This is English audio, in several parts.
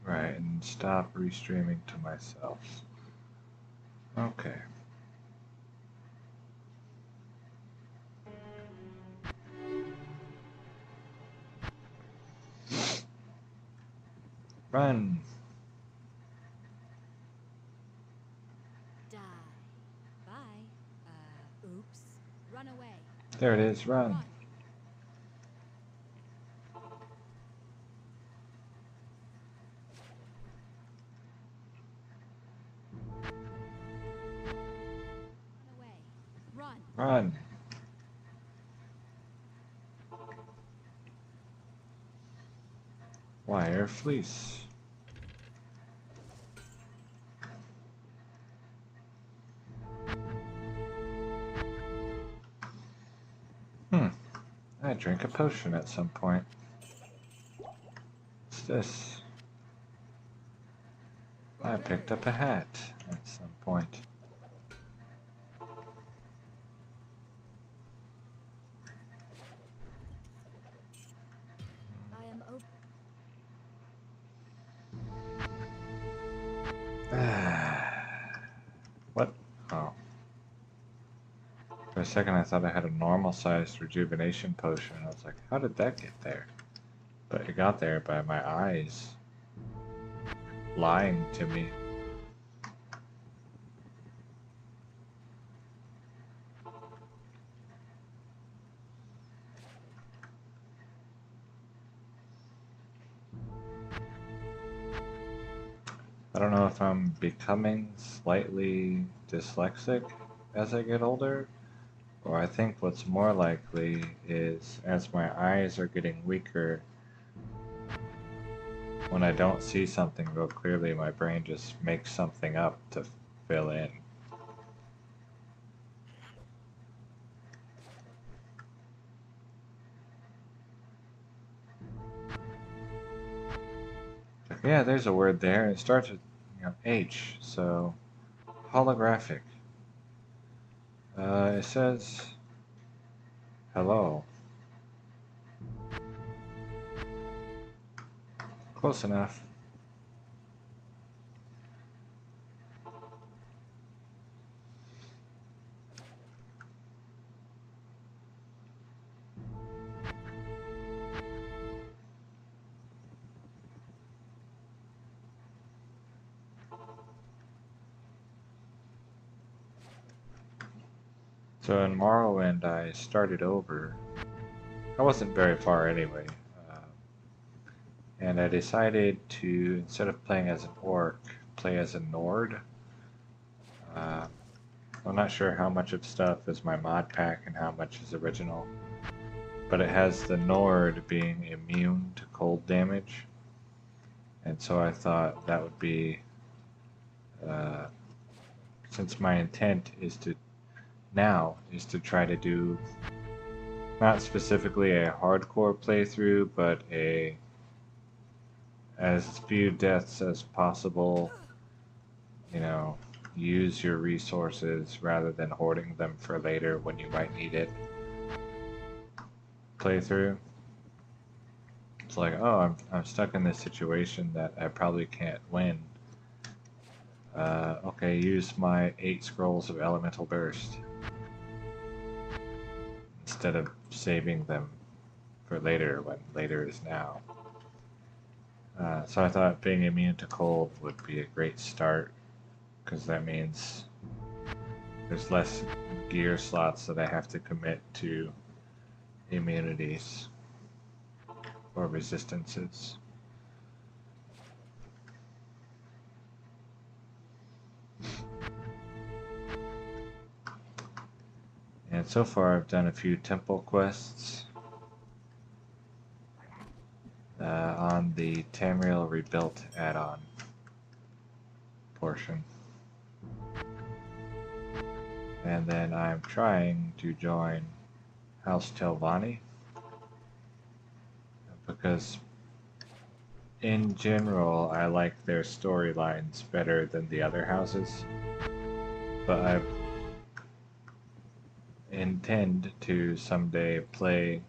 Right, and stop restreaming to myself. Okay. Run! Die. Bye. Oops. Run away. There it is, run! Run. Run away. Run. Run! Wire fleece. I drank a potion at some point. What's this? I picked up a hat at some point. I am open. What? Oh. For a second I thought I had a normal-sized rejuvenation potion. I was like, how did that get there? But it got there by my eyes lying to me. I don't know if I'm becoming slightly dyslexic as I get older, or I think what's more likely is as my eyes are getting weaker, when I don't see something real clearly, my brain just makes something up to fill in. Yeah, there's a word there. It starts with H, so holographic. It says hello. Close enough. So in Morrowind, I started over. I wasn't very far anyway. And I decided to, instead of playing as an orc, play as a Nord. Uh, I'm not sure how much of stuff is my mod pack and how much is original, but it has the Nord being immune to cold damage, and so I thought that would be, uh, since my intent is to try to do not specifically a hardcore playthrough, but a as few deaths as possible, you know, use your resources rather than hoarding them for later when you might need it. Playthrough. It's like, oh, I'm stuck in this situation that I probably can't win. Okay, use my 8 scrolls of Elemental Burst instead of saving them for later when later is now. So I thought being immune to cold would be a great start, because that means there's less gear slots that I have to commit to immunities or resistances. And so far I've done a few temple quests on the Tamriel Rebuilt add-on portion. And then I'm trying to join House Telvanni, because in general I like their storylines better than the other houses, but I intend to someday play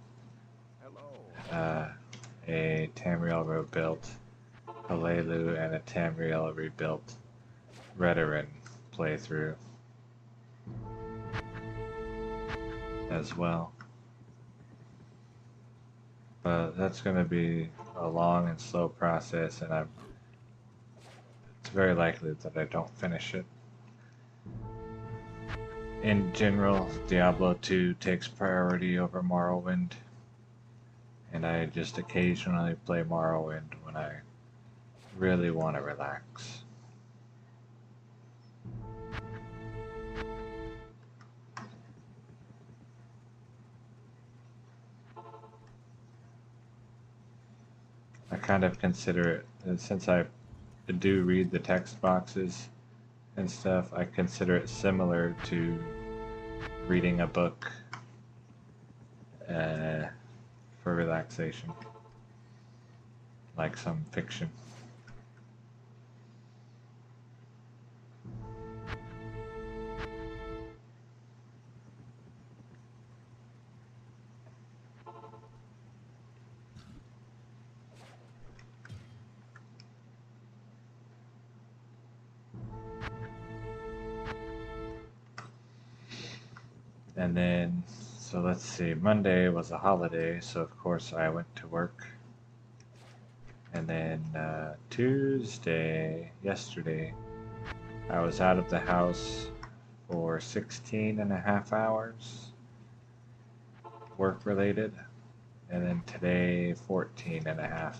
a Tamriel Rebuilt Halelu and a Tamriel rebuilt Redoran playthrough as well. But that's going to be a long and slow process, and it's very likely that I don't finish it. In general, Diablo 2 takes priority over Morrowind, and I just occasionally play Morrowind when I really want to relax. I kind of consider it, since I do read the text boxes and stuff, I consider it similar to reading a book for relaxation, like some fiction. And then, so let's see, Monday was a holiday, so of course I went to work. And then Tuesday, yesterday, I was out of the house for 16 and a half hours, work related. And then today, 14 and a half.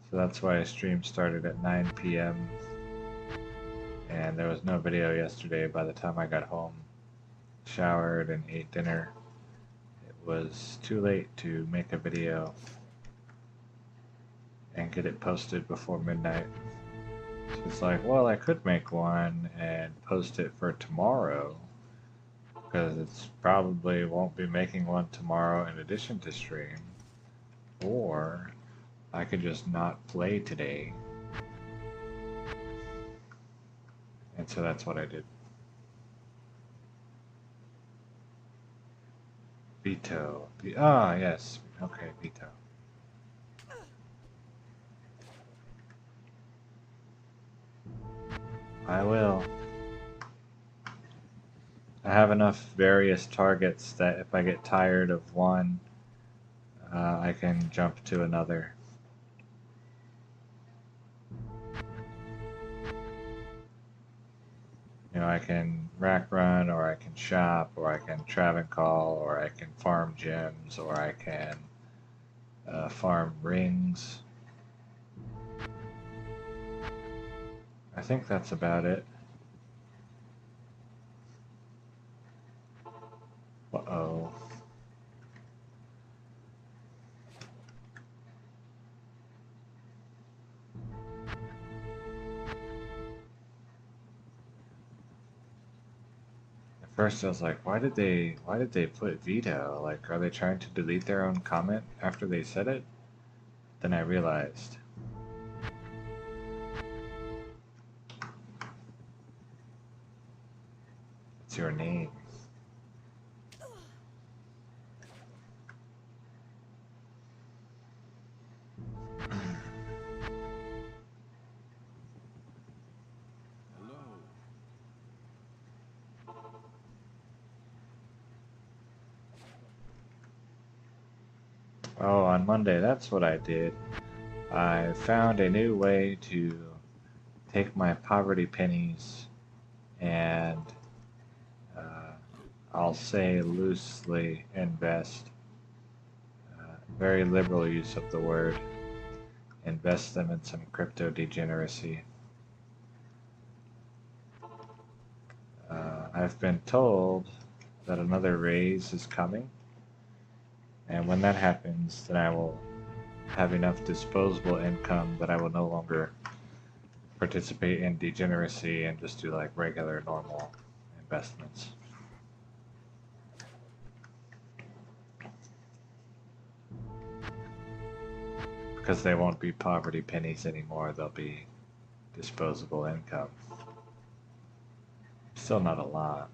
So that's why a stream started at 9 p.m. And there was no video yesterday. By the time I got home, showered and ate dinner, it was too late to make a video and get it posted before midnight. So it's like, well, I could make one and post it for tomorrow, because it's probably won't be making one tomorrow in addition to stream. Or I could just not play today. And so that's what I did. Veto. Yes. Okay, veto. I will. I have enough various targets that if I get tired of one, I can jump to another. You know, I can rack run, or I can shop, or I can Travencall, or I can farm gems, or I can farm rings. I think that's about it. Uh-oh. At first I was like, why did they put veto? Like, are they trying to delete their own comment after they said it? Then I realized. It's your name. Oh, on Monday, that's what I did. I found a new way to take my poverty pennies and I'll say loosely invest. Very liberal use of the word. Invest them in some crypto degeneracy. I've been told that another raise is coming, and when that happens, then I will have enough disposable income that I will no longer participate in degeneracy and just do like regular, normal investments. Because they won't be poverty pennies anymore, they'll be disposable income. Still not a lot.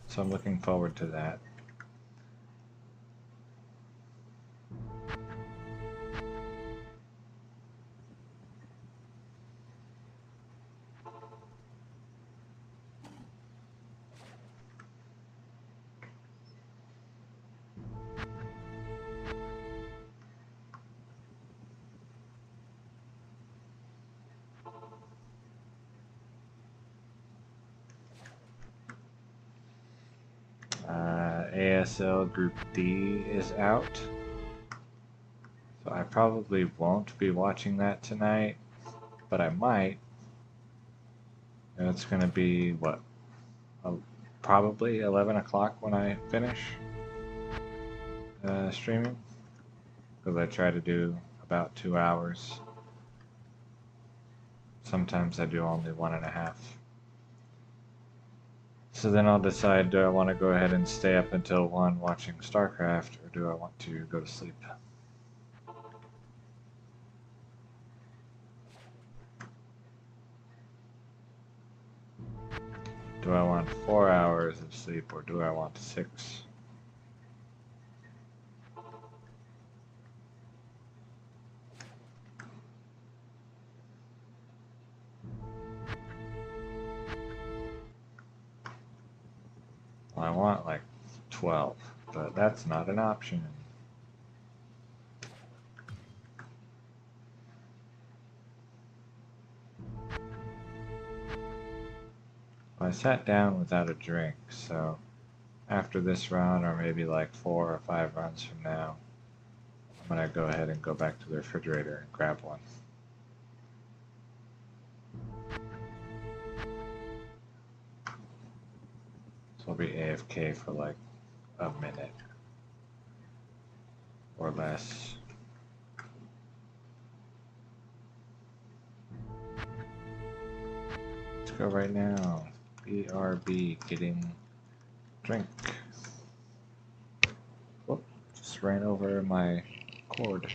So I'm looking forward to that. ASL Group D is out. So I probably won't be watching that tonight, but I might. And it's going to be, what, probably 11 o'clock when I finish streaming. Because I try to do about 2 hours. Sometimes I do only 1.5. So then I'll decide, do I want to go ahead and stay up until 1 watching StarCraft, or do I want to go to sleep? Do I want 4 hours of sleep, or do I want 6? Well, I want like 12, but that's not an option. I sat down without a drink, so after this round, or maybe like 4 or 5 runs from now, I'm gonna go ahead and go back to the refrigerator and grab one. So I'll be AFK for like a minute or less. Let's go right now. BRB, getting drink. Whoop, just ran over my cord.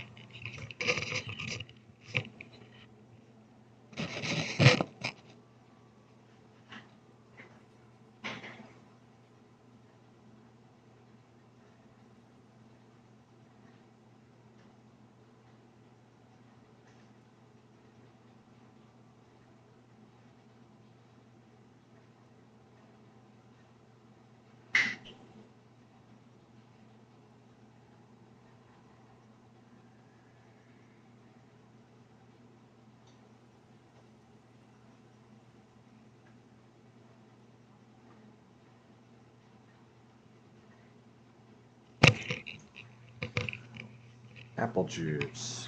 Apple juice.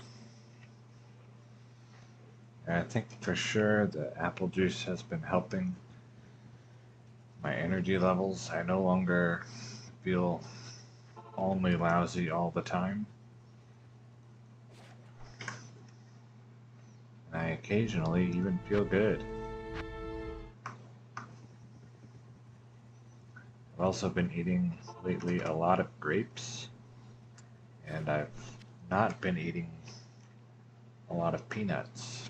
And I think for sure the apple juice has been helping my energy levels. I no longer feel only lousy all the time. And I occasionally even feel good. I've also been eating lately a lot of grapes, and I've not been eating a lot of peanuts.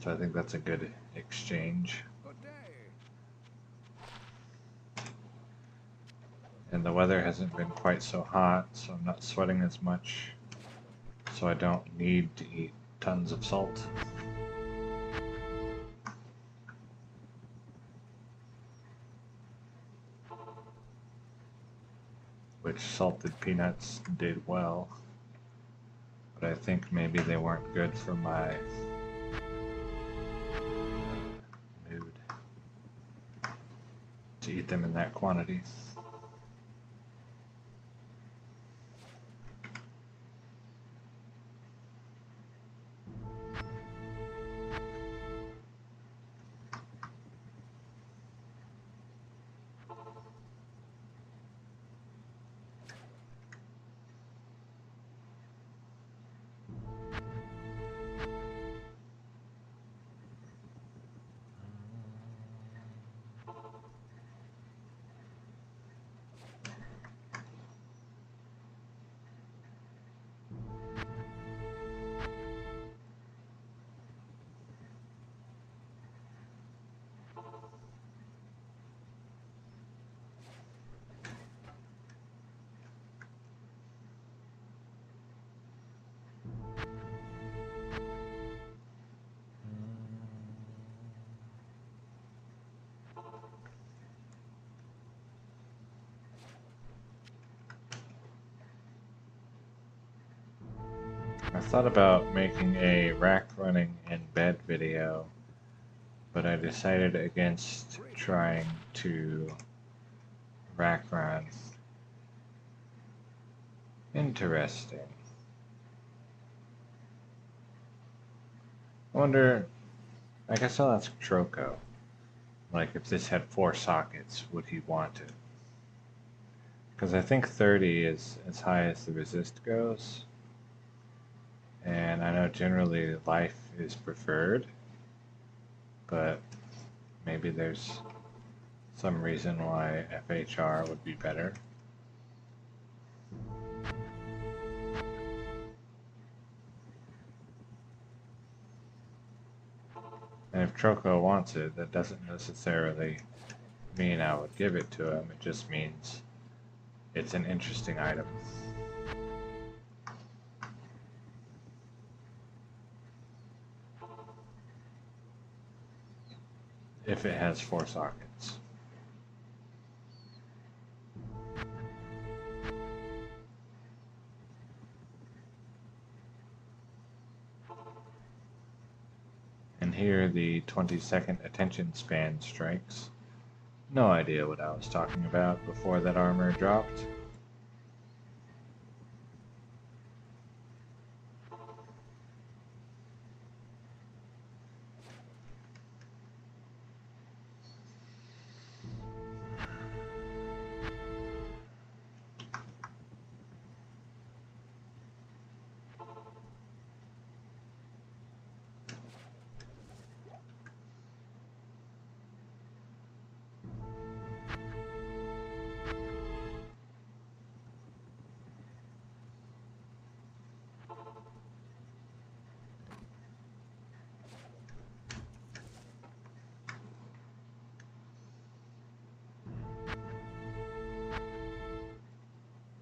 So I think that's a good exchange. And the weather hasn't been quite so hot, so I'm not sweating as much. So I don't need to eat tons of salt. Which salted peanuts did well. But I think maybe they weren't good for my mood to eat them in that quantity. I thought about making a rack running in bed video, but I decided against trying to rack run. Interesting. I wonder, I guess I'll ask Troko. Like, if this had 4 sockets, would he want it? Because I think 30 is as high as the resist goes. And I know generally life is preferred, but maybe there's some reason why FHR would be better. And if Troko wants it, that doesn't necessarily mean I would give it to him. It just means it's an interesting item. If it has 4 sockets. And here the 20-second attention span strikes. No idea what I was talking about before that armor dropped.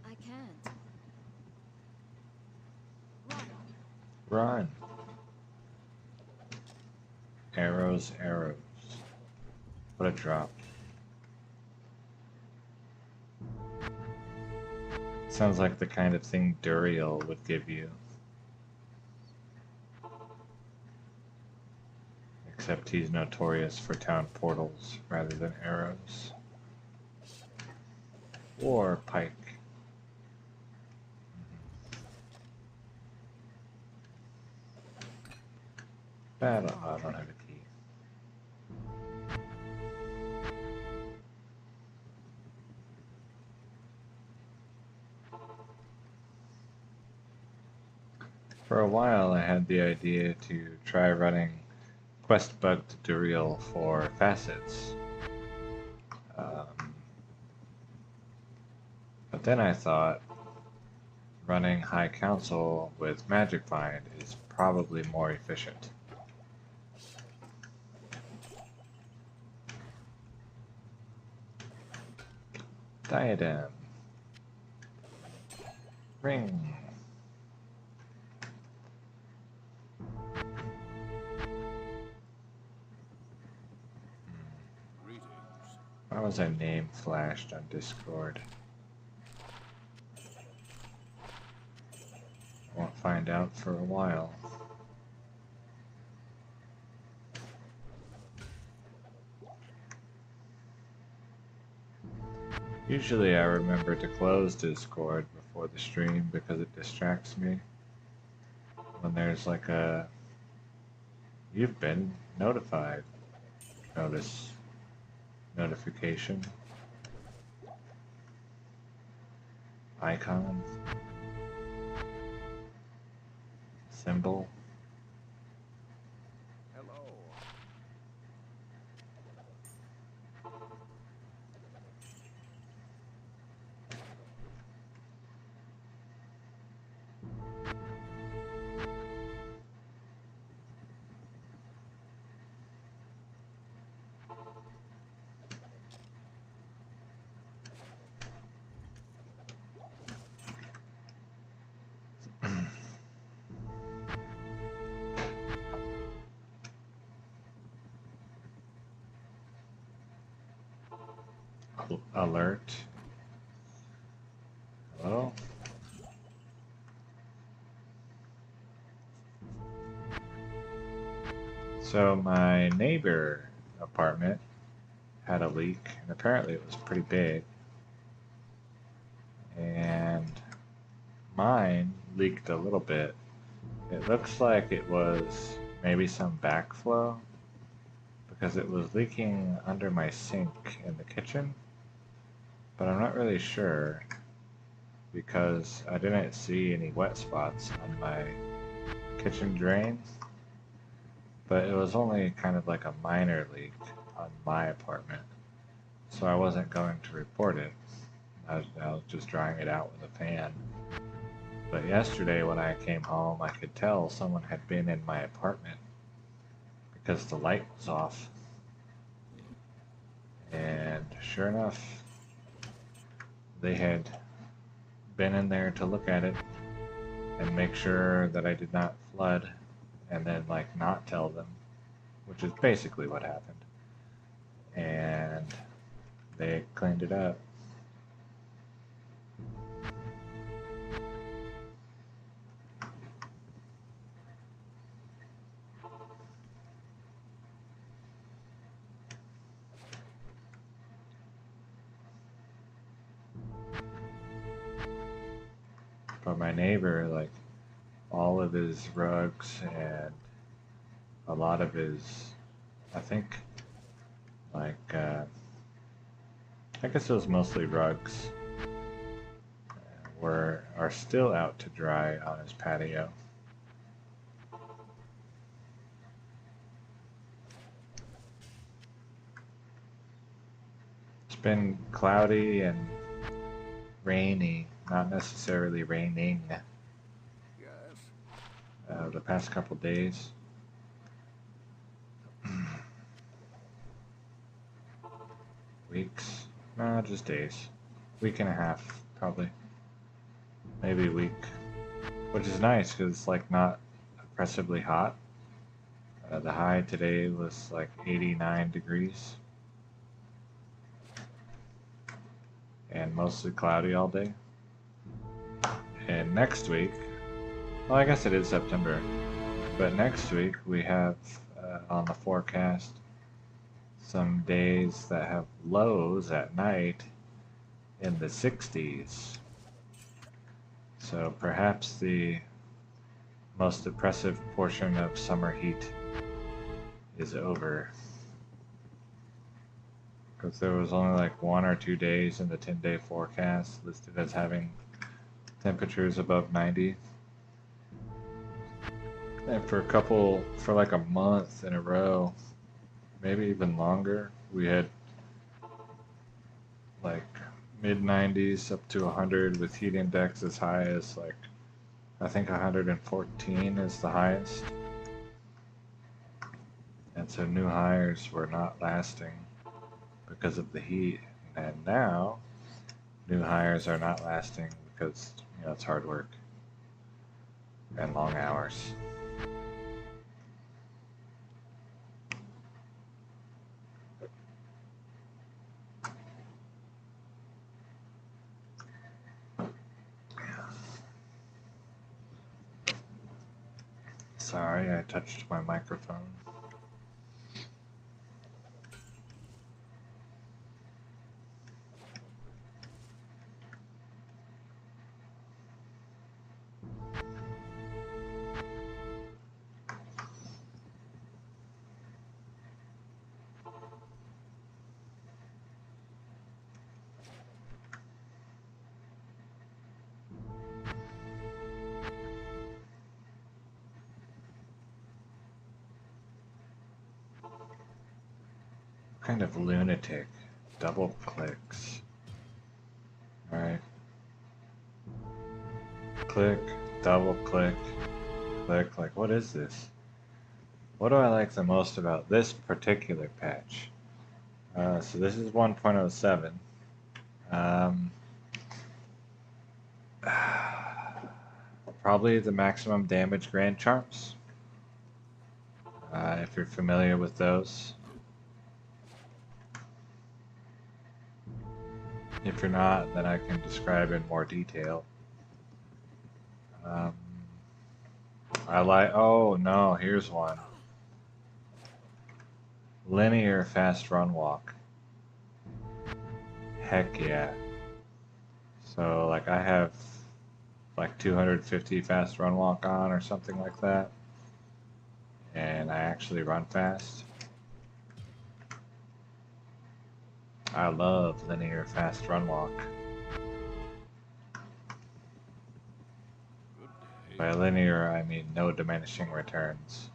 I can't. Run. Run. Arrows, arrows. What a drop. Sounds like the kind of thing Duriel would give you. Except he's notorious for town portals rather than arrows. Or pike. Battle. Oh, I don't have a key. For a while I had the idea to try running quest bugged Duriel for facets. But then I thought running High Council with Magic Find is probably more efficient. Diadem. Ring. Why was I name flashed on Discord? I won't find out for a while. Usually I remember to close Discord before the stream because it distracts me. When there's like a "you've been notified" notification icon symbol. Alert. Hello? So my neighbor apartment had a leak, and apparently it was pretty big. And mine leaked a little bit. It looks like it was maybe some backflow because it was leaking under my sink in the kitchen, but I'm not really sure because I didn't see any wet spots on my kitchen drain, but it was only kind of like a minor leak on my apartment, so I wasn't going to report it. I was just drying it out with a fan. But yesterday when I came home, I could tell someone had been in my apartment because the light was off. And sure enough, they had been in there to look at it and make sure that I did not flood and then like not tell them, which is basically what happened. And they cleaned it up. But my neighbor, like, all of his rugs and a lot of his, I think, like, I guess it was mostly rugs, are still out to dry on his patio. It's been cloudy and rainy, not necessarily raining, the past couple days. Weeks? No, just days. Week and a half, probably. Maybe a week. Which is nice because it's like not oppressively hot. The high today was like 89 degrees. And mostly cloudy all day. And next week, well, I guess it is September, but next week we have on the forecast some days that have lows at night in the 60s. So perhaps the most oppressive portion of summer heat is over. Because there was only like 1 or 2 days in the 10-day forecast listed as having temperatures above 90. And for like a month in a row, maybe even longer, we had like mid 90s up to 100 with heat index as high as like, I think 114 is the highest. And so new hires were not lasting because of the heat. And now new hires are not lasting because, you know, it's hard work and long hours. Sorry, I touched my microphone. Kind of lunatic. Double clicks. Alright. Click, double click, click. Like, what is this? What do I like the most about this particular patch? So this is 1.07. Probably the maximum damage grand charms. If you're familiar with those. If you're not, then I can describe in more detail. I like, oh no, here's one. Linear fast run walk. Heck yeah. So like I have like 250 fast run walk on or something like that. And I actually run fast. I love linear fast run walk. By linear, I mean no diminishing returns.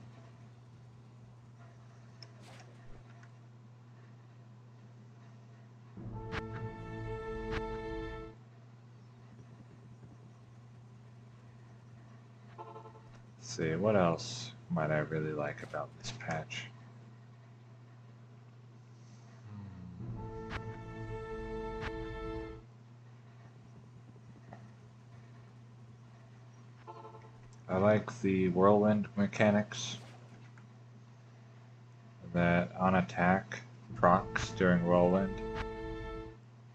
Let's see, what else might I really like about this patch? I like the whirlwind mechanics that on attack procs during whirlwind.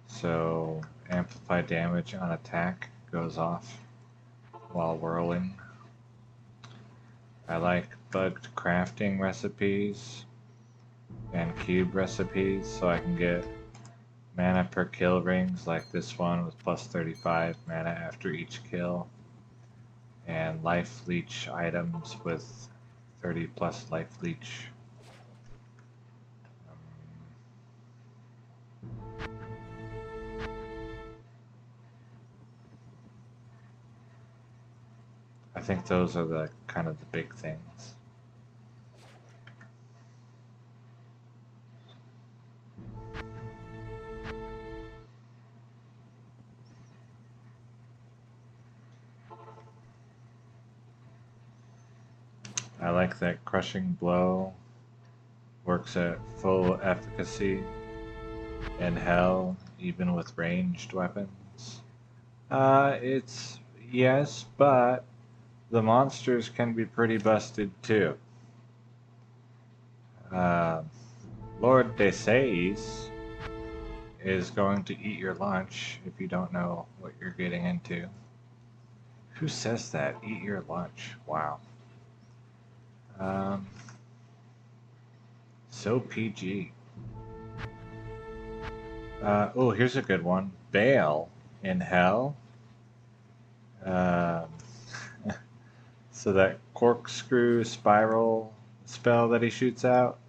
So amplified damage on attack goes off while whirling. I like bugged crafting recipes and cube recipes so I can get mana per kill rings like this one with plus 35 mana after each kill, and life leech items with 30 plus life leech. I think those are the kind of the big things. I like that crushing blow works at full efficacy in hell, even with ranged weapons. It's yes, but the monsters can be pretty busted too. Lord Desays is going to eat your lunch if you don't know what you're getting into. Who says that? Eat your lunch. Wow. So PG. Oh, here's a good one. Baal in Hell. Um, so that corkscrew spiral spell that he shoots out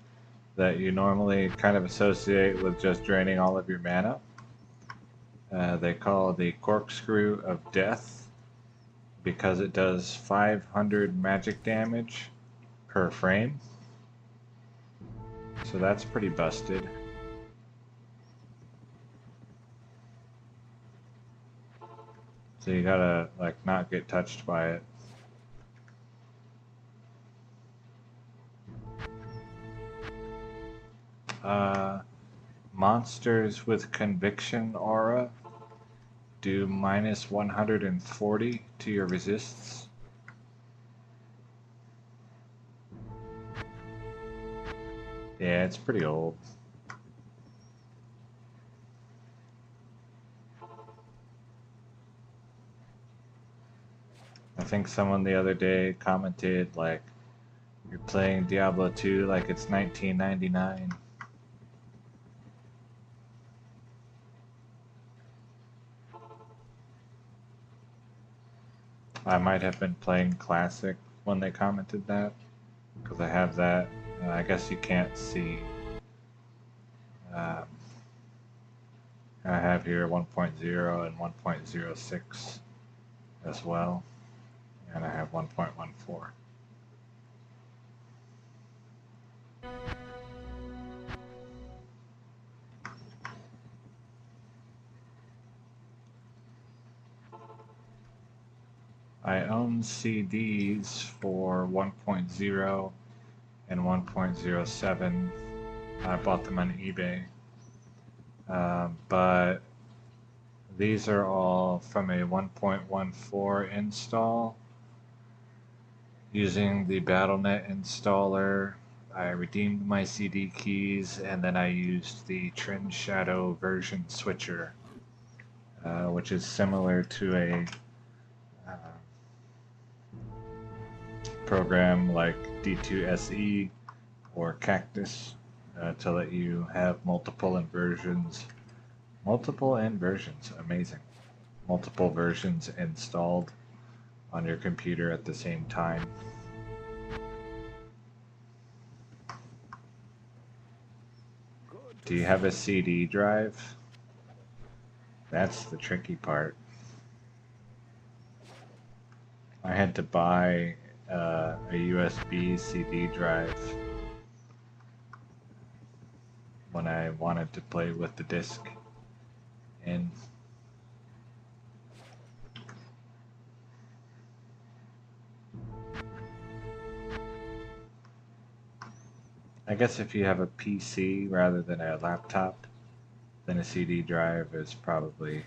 that you normally kind of associate with just draining all of your mana. They call the corkscrew of death because it does 500 magic damage per frame. So that's pretty busted. So you gotta like not get touched by it. Monsters with conviction aura do minus 140 to your resists. Yeah, it's pretty old. I think someone the other day commented like, you're playing Diablo 2 like it's 1999. I might have been playing Classic when they commented that, because I have that. I guess you can't see. Um, I have here 1.0 and 1.06 as well, and I have 1.14. I own CDs for 1.0 and 1.07. I bought them on eBay. But these are all from a 1.14 install using the BattleNet installer. I redeemed my CD keys and then I used the Trend Shadow version switcher, which is similar to a program like D2SE or Cactus. to let you have multiple inversions. Multiple inversions, amazing. Multiple versions installed on your computer at the same time. Do you have a CD drive? That's the tricky part. I had to buy a USB CD drive when I wanted to play with the disc in. I guess if you have a PC rather than a laptop, then a CD drive is probably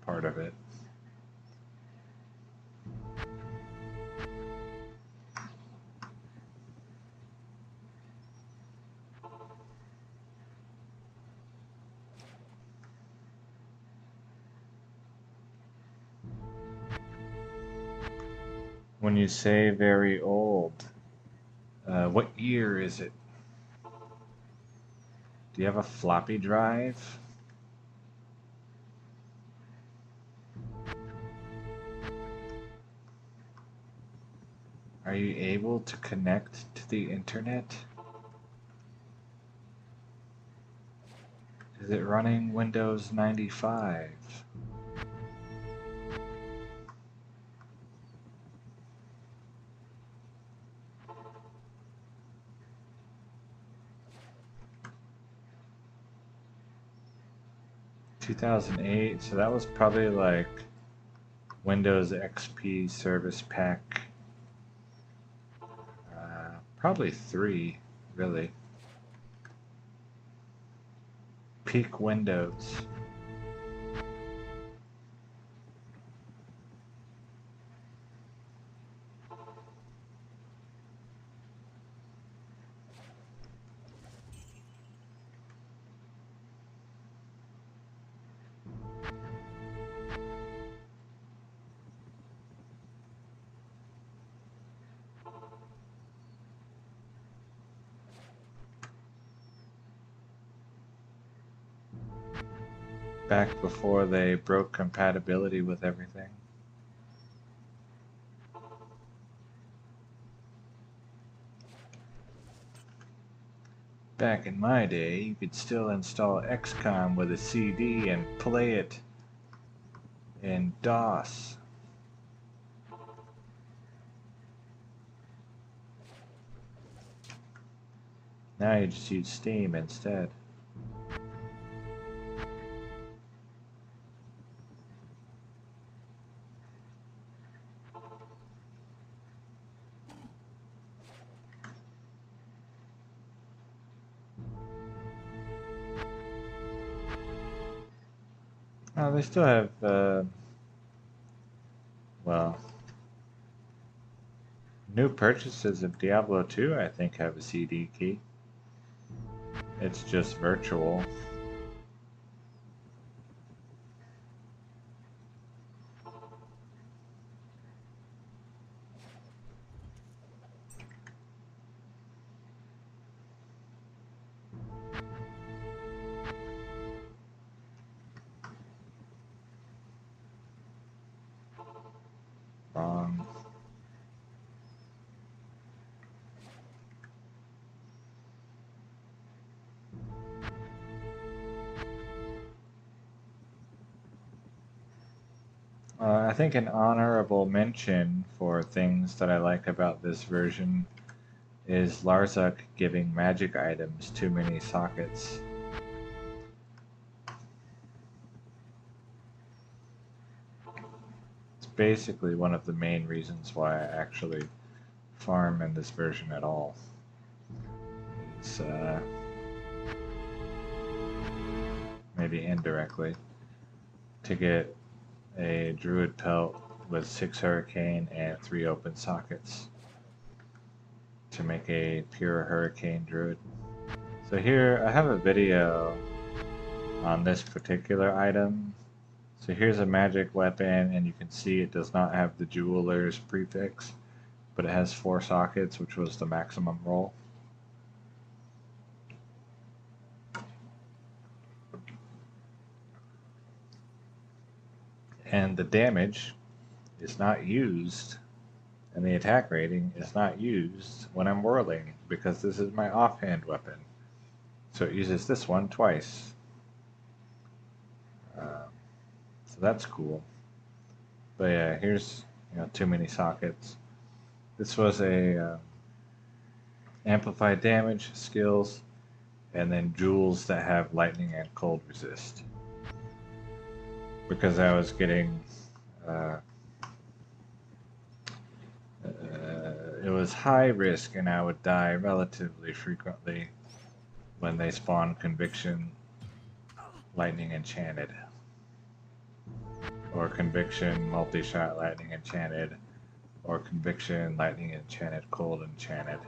part of it. When you say very old, what year is it? Do you have a floppy drive? Are you able to connect to the internet? Is it running Windows 95? (2008), so that was probably like Windows XP Service Pack. Probably 3, really. Peak Windows. Back before they broke compatibility with everything. Back in my day, you could still install XCOM with a CD and play it in DOS. Now you just use Steam instead. Oh, they still have, well, new purchases of Diablo 2, I think, have a CD key. It's just virtual. Wrong. I think an honorable mention for things that I like about this version is Larzuk giving magic items too many sockets. It's basically one of the main reasons why I actually farm in this version at all. It's maybe indirectly to get a druid pelt with 6 hurricane and 3 open sockets to make a pure hurricane druid. So here I have a video on this particular item. So here's a magic weapon, and you can see it does not have the jeweler's prefix, but it has 4 sockets, which was the maximum roll. and the damage is not used, and the attack rating is not used when I'm whirling, because this is my offhand weapon. So it uses this one twice. So that's cool. But yeah, here's too many sockets. This was a amplified damage, skills, and then jewels that have lightning and cold resist. Because I was getting it was high risk, and I would die relatively frequently when they spawn Conviction Lightning Enchanted. Or Conviction Multi-Shot Lightning Enchanted. Or Conviction Lightning Enchanted Cold Enchanted.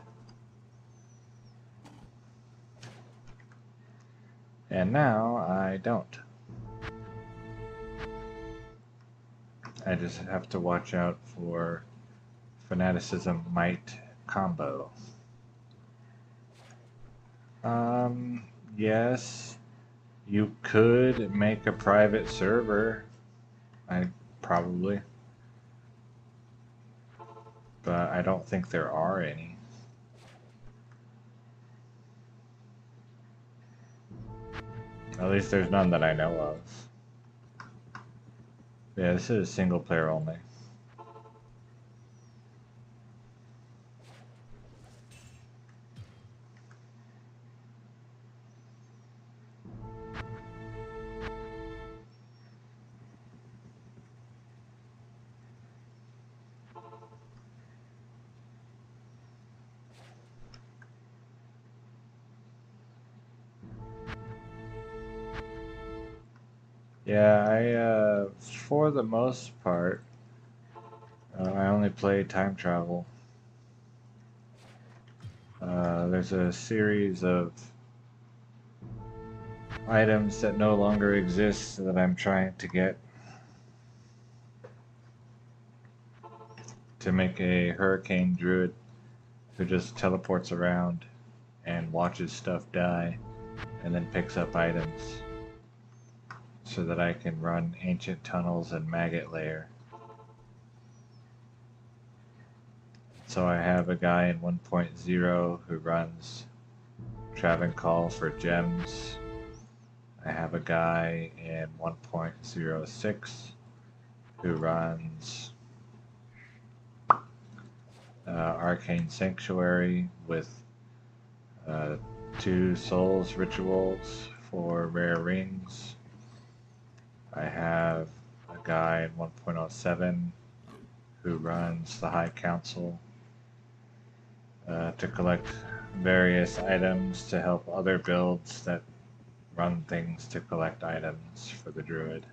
And now I don't. I just have to watch out for Fanaticism Might combo. Yes, you could make a private server. Probably. But I don't think there are any. At least there's none that I know of. Yeah, this is single player only. Yeah, for the most part, I only play time travel. There's a series of items that no longer exist that I'm trying to get to make a hurricane druid who just teleports around and watches stuff die and then picks up items so that I can run ancient tunnels and maggot lair. So I have a guy in 1.0 who runs Travancore for gems. I have a guy in 1.06 who runs Arcane Sanctuary with 2 Souls rituals for rare rings. I have a guy in 1.07 who runs the High Council to collect various items to help other builds that run things to collect items for the druid.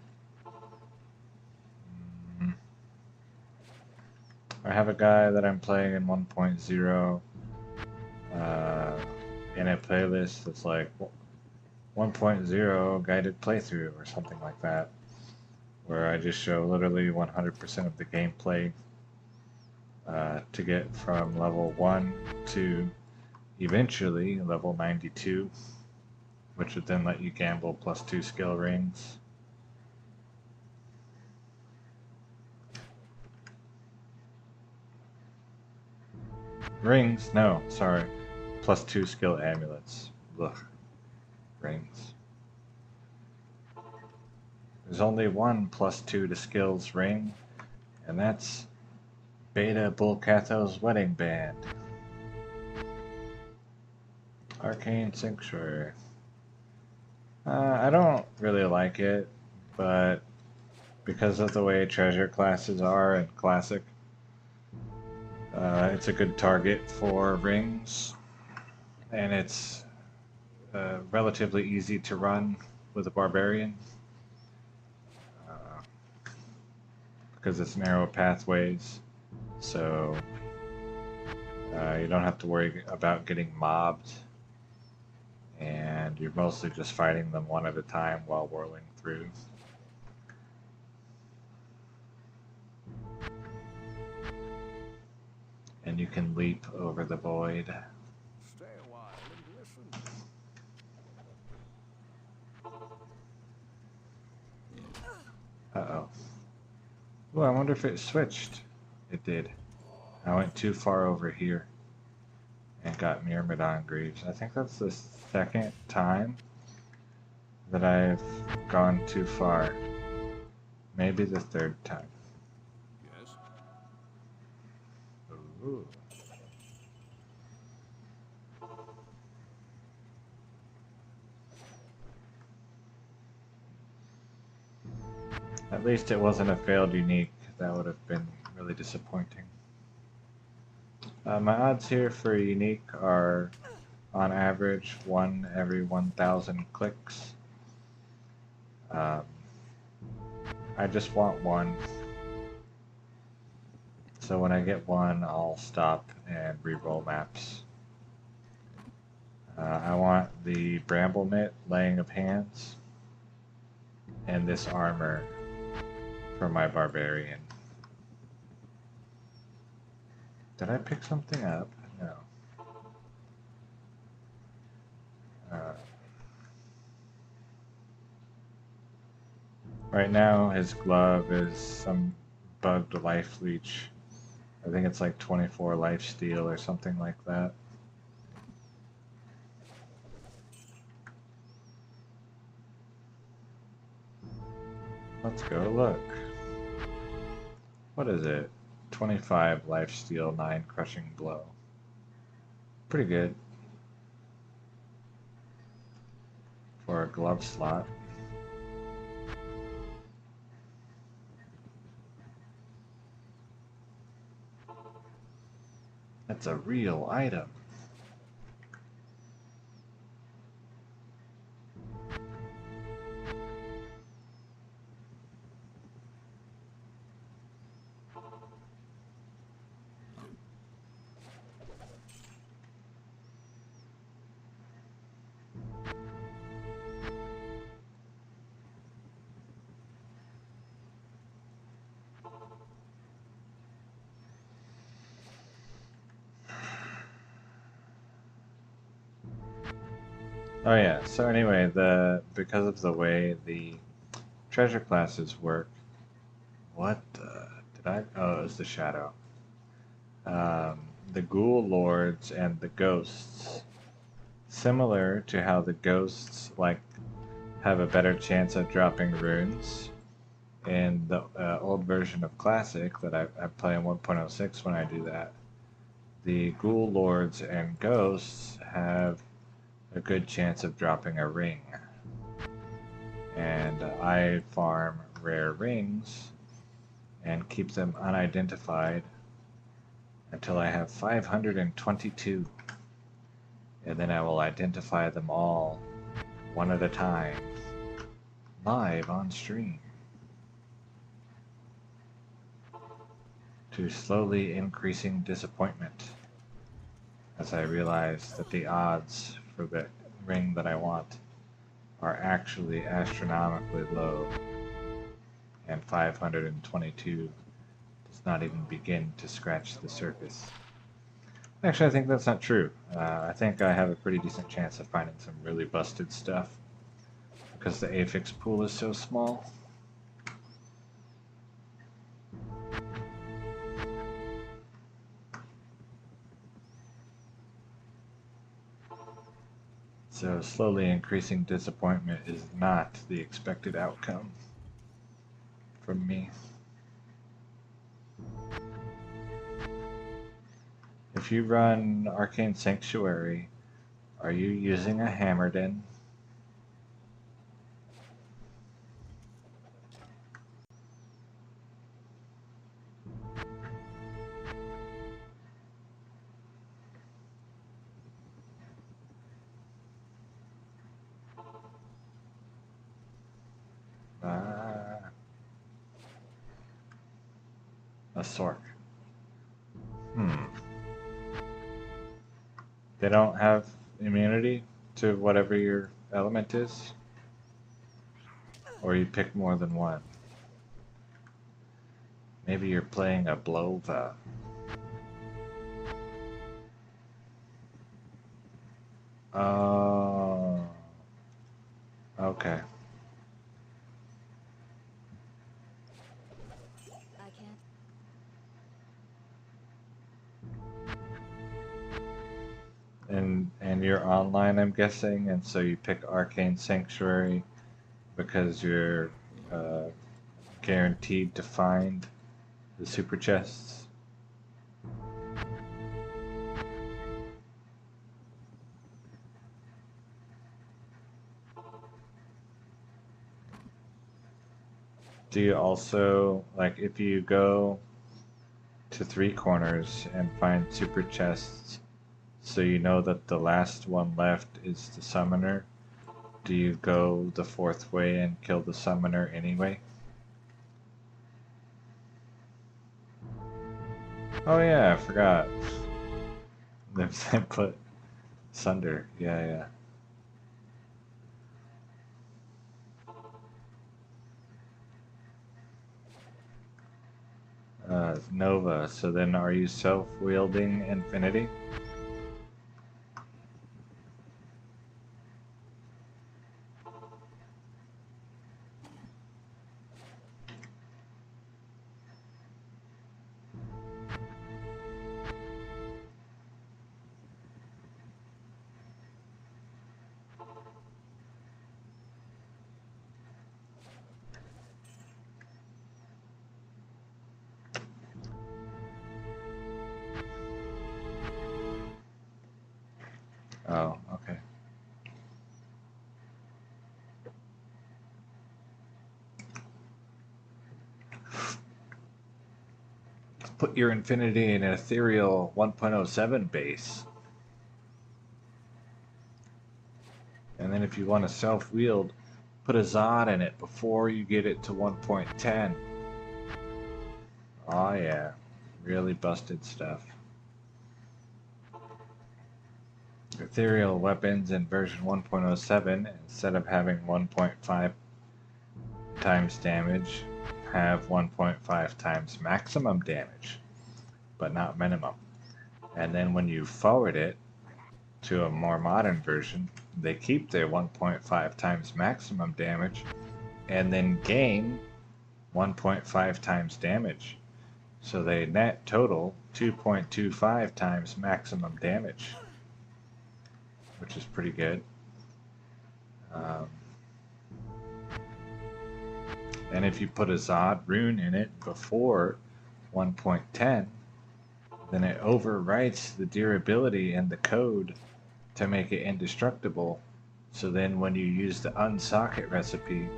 I have a guy that I'm playing in 1.0 in a playlist that's like 1.0 guided playthrough or something like that, where I just show literally 100% of the gameplay to get from level 1 to eventually level 92, which would then let you gamble plus 2 skill rings. Rings? No, sorry. Plus 2 skill amulets. Ugh. Rings. There's only one plus 2 to skills ring, and that's Beta Bullcatho's wedding band. Arcane Sanctuary. I don't really like it, but because of the way treasure classes are in Classic, it's a good target for rings, and it's relatively easy to run with a barbarian because it's narrow pathways, so you don't have to worry about getting mobbed, and you're mostly just fighting them one at a time while whirling through. And you can leap over the void. Stay a while and listen. Uh-oh. Oh, I wonder if it switched. It did. I went too far over here and got Myrmidon Greaves. I think that's the second time that I've gone too far. Maybe the third time. Yes? Ooh. At least it wasn't a failed unique. That would have been really disappointing. My odds here for a unique are on average 1 every 1,000 clicks. I just want one. So when I get one, I'll stop and re-roll maps. I want the Bramble Mitt, Laying of Hands, and this armor for my Barbarian. Did I pick something up? No. Right now, his glove is some bugged life leech. I think it's like 24 life steal or something like that. Let's go look. What is it? 25 life steal, 9 crushing blow. Pretty good for a glove slot. That's a real item. Oh yeah, so anyway, because of the way the treasure classes work, oh, it was the shadow. The ghoul lords and the ghosts, similar to how the ghosts have a better chance of dropping runes in the old version of Classic that I play in 1.06 when I do that. The ghoul lords and ghosts have a good chance of dropping a ring. And I farm rare rings and keep them unidentified until I have 522. And then I will identify them all one at a time, live on stream, to slowly increasing disappointment as I realize that the odds for the ring that I want are actually astronomically low, and 522 does not even begin to scratch the surface. Actually, I think that's not true. I think I have a pretty decent chance of finding some really busted stuff because the affix pool is so small. So slowly increasing disappointment is not the expected outcome from me. If you run Arcane Sanctuary, are you using a Hammerden? A Sork. They don't have immunity to whatever your element is? Or you pick more than one? Maybe you're playing a Blova. Oh. Okay. I And you're online, I'm guessing, and so you pick Arcane Sanctuary because you're uh, guaranteed to find the super chests. Do you also, like, if you go to three corners and find super chests, so you know that the last one left is the summoner, do you go the fourth way and kill the summoner anyway? Oh yeah, I forgot. I put Sunder. Yeah, yeah. Nova. So then are you self-wielding Infinity? Oh, okay. Put your Infinity in an Ethereal 1.07 base. And then if you want to self-wield, put a Zod in it before you get it to 1.10. Oh yeah, really busted stuff. Ethereal weapons in version 1.07, instead of having 1.5 times damage, have 1.5 times maximum damage, but not minimum. And then when you forward it to a more modern version, they keep their 1.5 times maximum damage and then gain 1.5 times damage. So they net total 2.25 times maximum damage, which is pretty good. And if you put a Zod rune in it before 1.10, then it overwrites the durability and the code to make it indestructible. So then when you use the unsocket recipe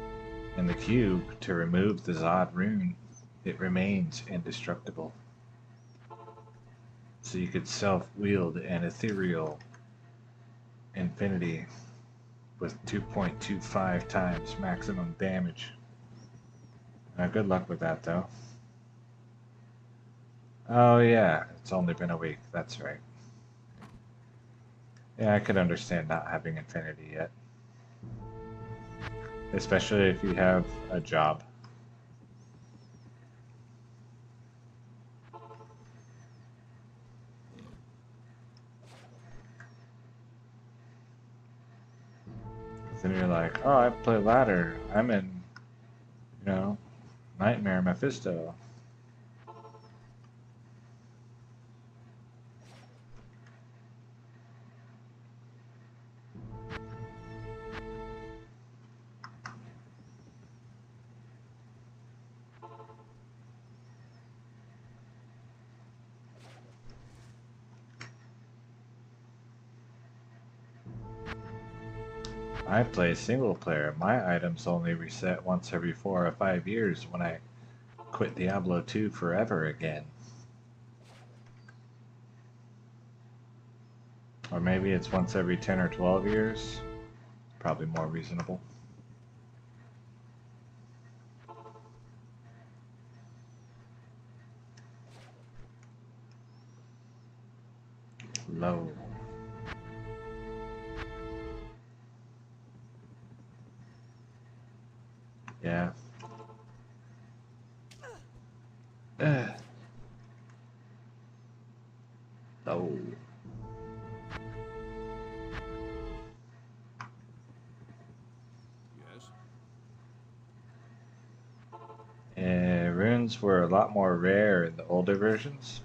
in the cube to remove the Zod rune, it remains indestructible. So you could self-wield an ethereal Infinity with 2.25 times maximum damage. Good luck with that though. Oh yeah, it's only been a week, that's right. Yeah, I could understand not having Infinity yet. Especially if you have a job. Then you're like, oh, I play ladder. I'm in, you know, Nightmare Mephisto. I play single player. My items only reset once every 4 or 5 years when I quit Diablo 2 forever again. Or maybe it's once every 10 or 12 years. Probably more reasonable. Low. Yeah. Low. Yes. Runes were a lot more rare in the older versions.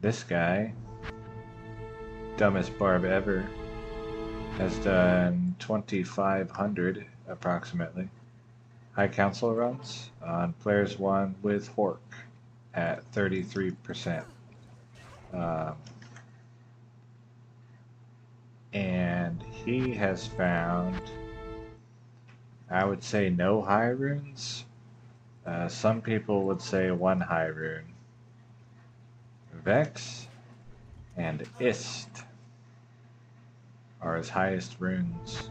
This guy dumbest barb ever, has done 2,500 approximately high council runs on players 1 with Hork at 33%. And he has found, I would say, no high runes. Some people would say 1 high rune. Vex and Ist are his highest runes.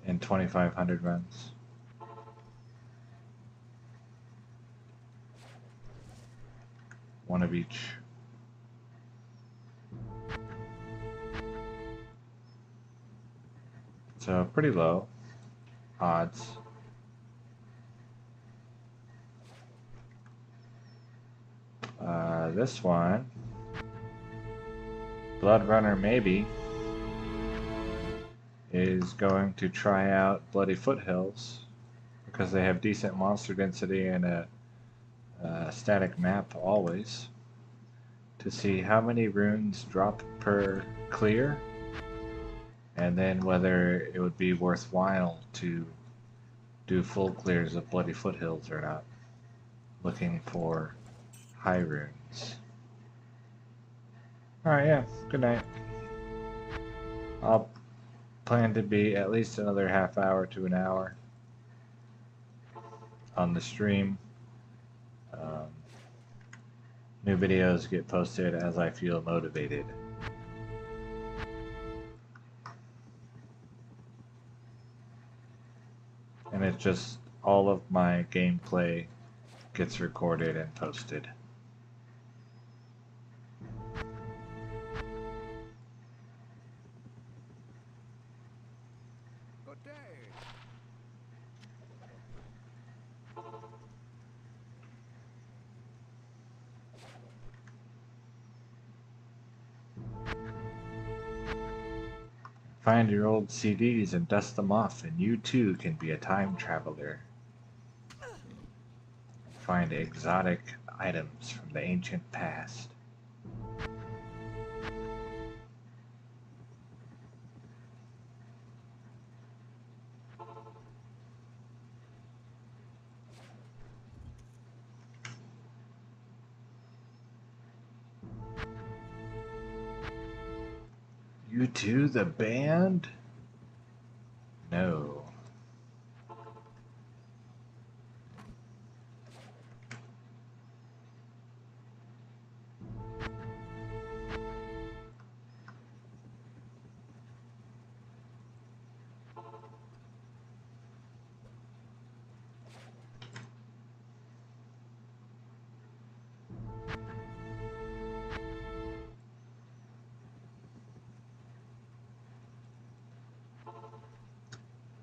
In 2,500 runs. One of each. So pretty low odds. This one, Blood Runner maybe, is going to try out Bloody Foothills because they have decent monster density and a static map always, to see how many runes drop per clear, and then whether it would be worthwhile to do full clears of Bloody Foothills or not, looking for high runes. Alright, yeah, good night. I'll plan to be at least another half hour to an hour on the stream. New videos get posted as I feel motivated. And it's just all of my gameplay gets recorded and posted. Good day. Find your old CDs and dust them off, and you too can be a time traveler. Find exotic items from the ancient past. You too, the band? No.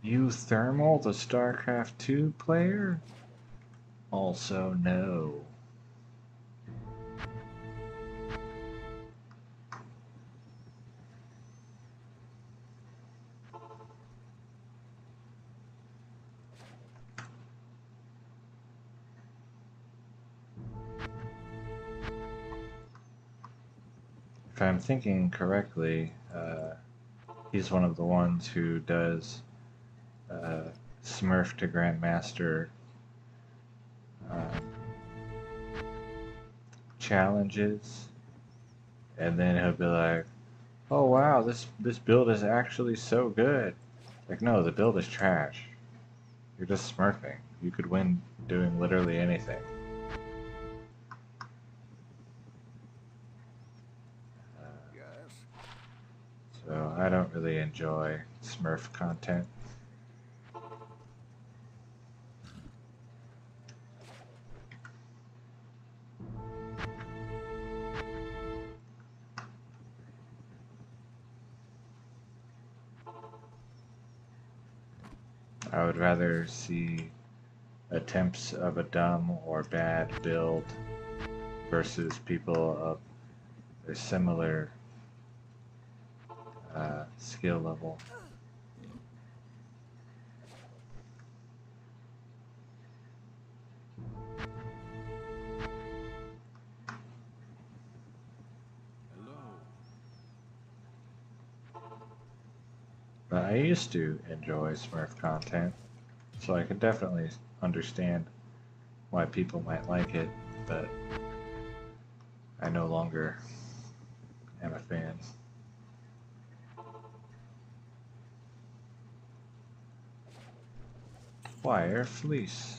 You Thermal, the StarCraft 2 player? Also no. If I'm thinking correctly, he's one of the ones who does Smurf to Grandmaster challenges, and then he'll be like, "Oh wow, this build is actually so good." Like, no, the build is trash. You're just smurfing. You could win doing literally anything. Yes. So I don't really enjoy Smurf content. I would rather see attempts of a dumb or bad build versus people of a similar skill level. I used to enjoy Smurf content, so I can definitely understand why people might like it, but I no longer am a fan. Wire Fleece.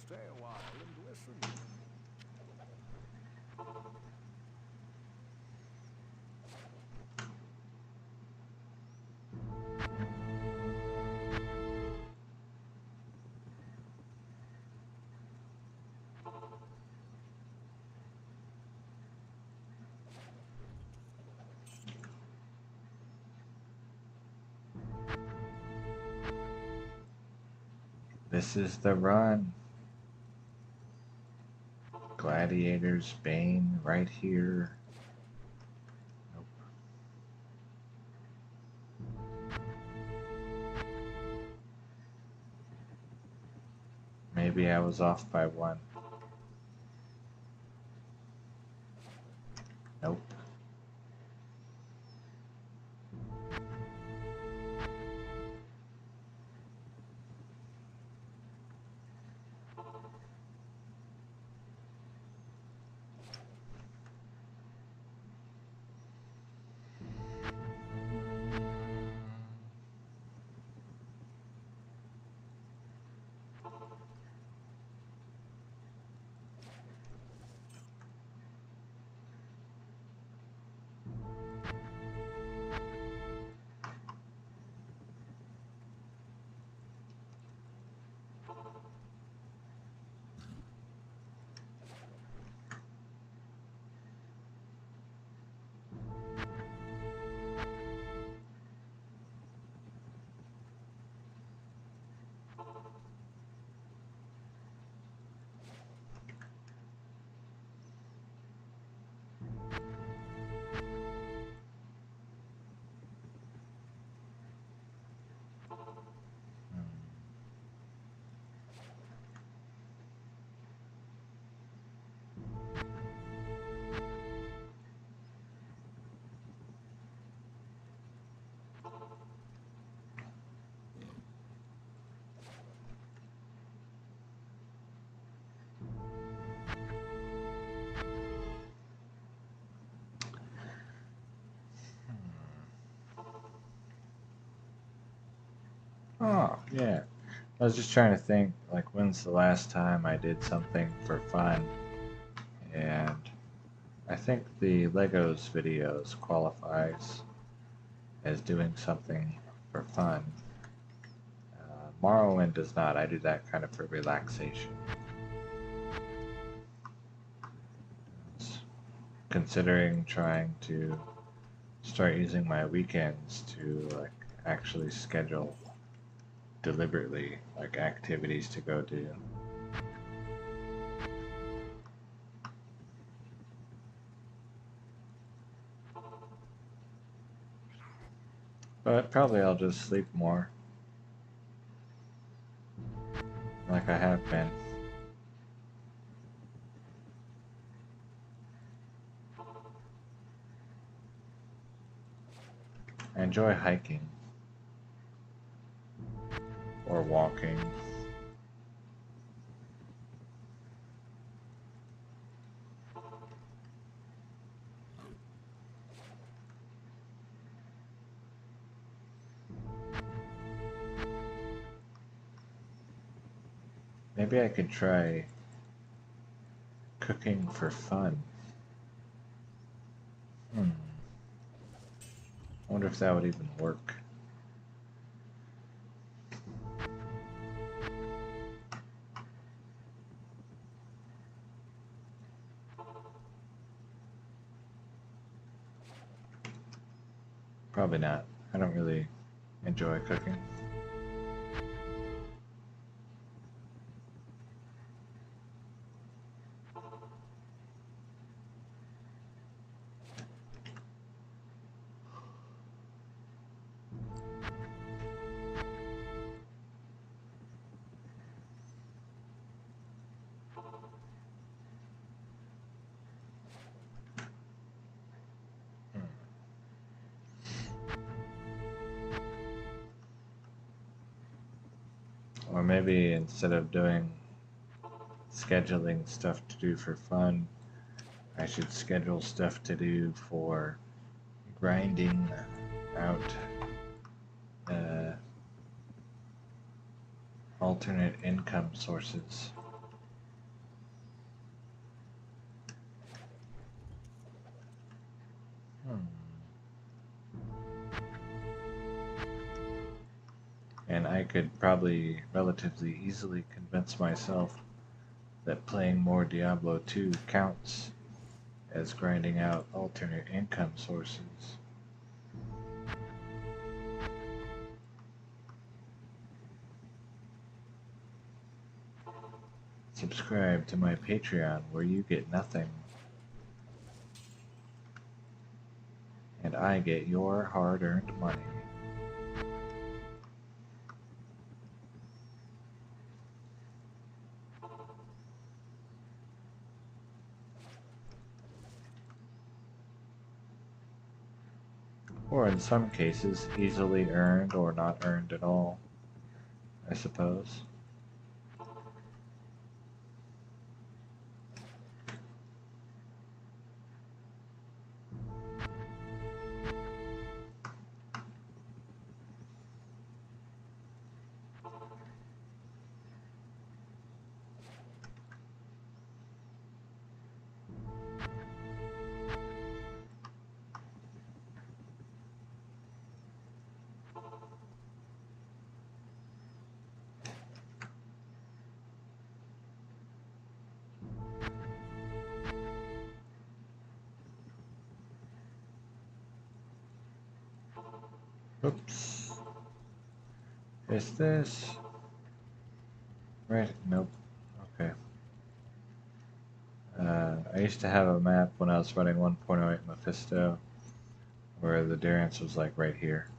Stay a while and listen. This is the run. Gladiator's Bane right here. Nope. Maybe I was off by one. Nope. Oh, yeah. I was just trying to think, like, when's the last time I did something for fun? And I think the Legos videos qualifies as doing something for fun. Morrowind does not. I do that kind of for relaxation. Considering trying to start using my weekends to like actually schedule deliberately like activities to go do. But probably I'll just sleep more like I have been. I enjoy hiking or walking. Maybe I could try cooking for fun. I wonder if that would even work. Probably not. I don't really enjoy cooking. maybe instead of doing scheduling stuff to do for fun, I should schedule stuff to do for grinding out alternate income sources. And I could probably relatively easily convince myself that playing more Diablo 2 counts as grinding out alternate income sources. Subscribe to my Patreon where you get nothing. And I get your hard-earned money. Or in some cases, easily earned or not earned at all, I suppose. Oops. Is this right? Nope. Okay. I used to have a map when I was running 1.08 Mephisto where the Darius was like right here.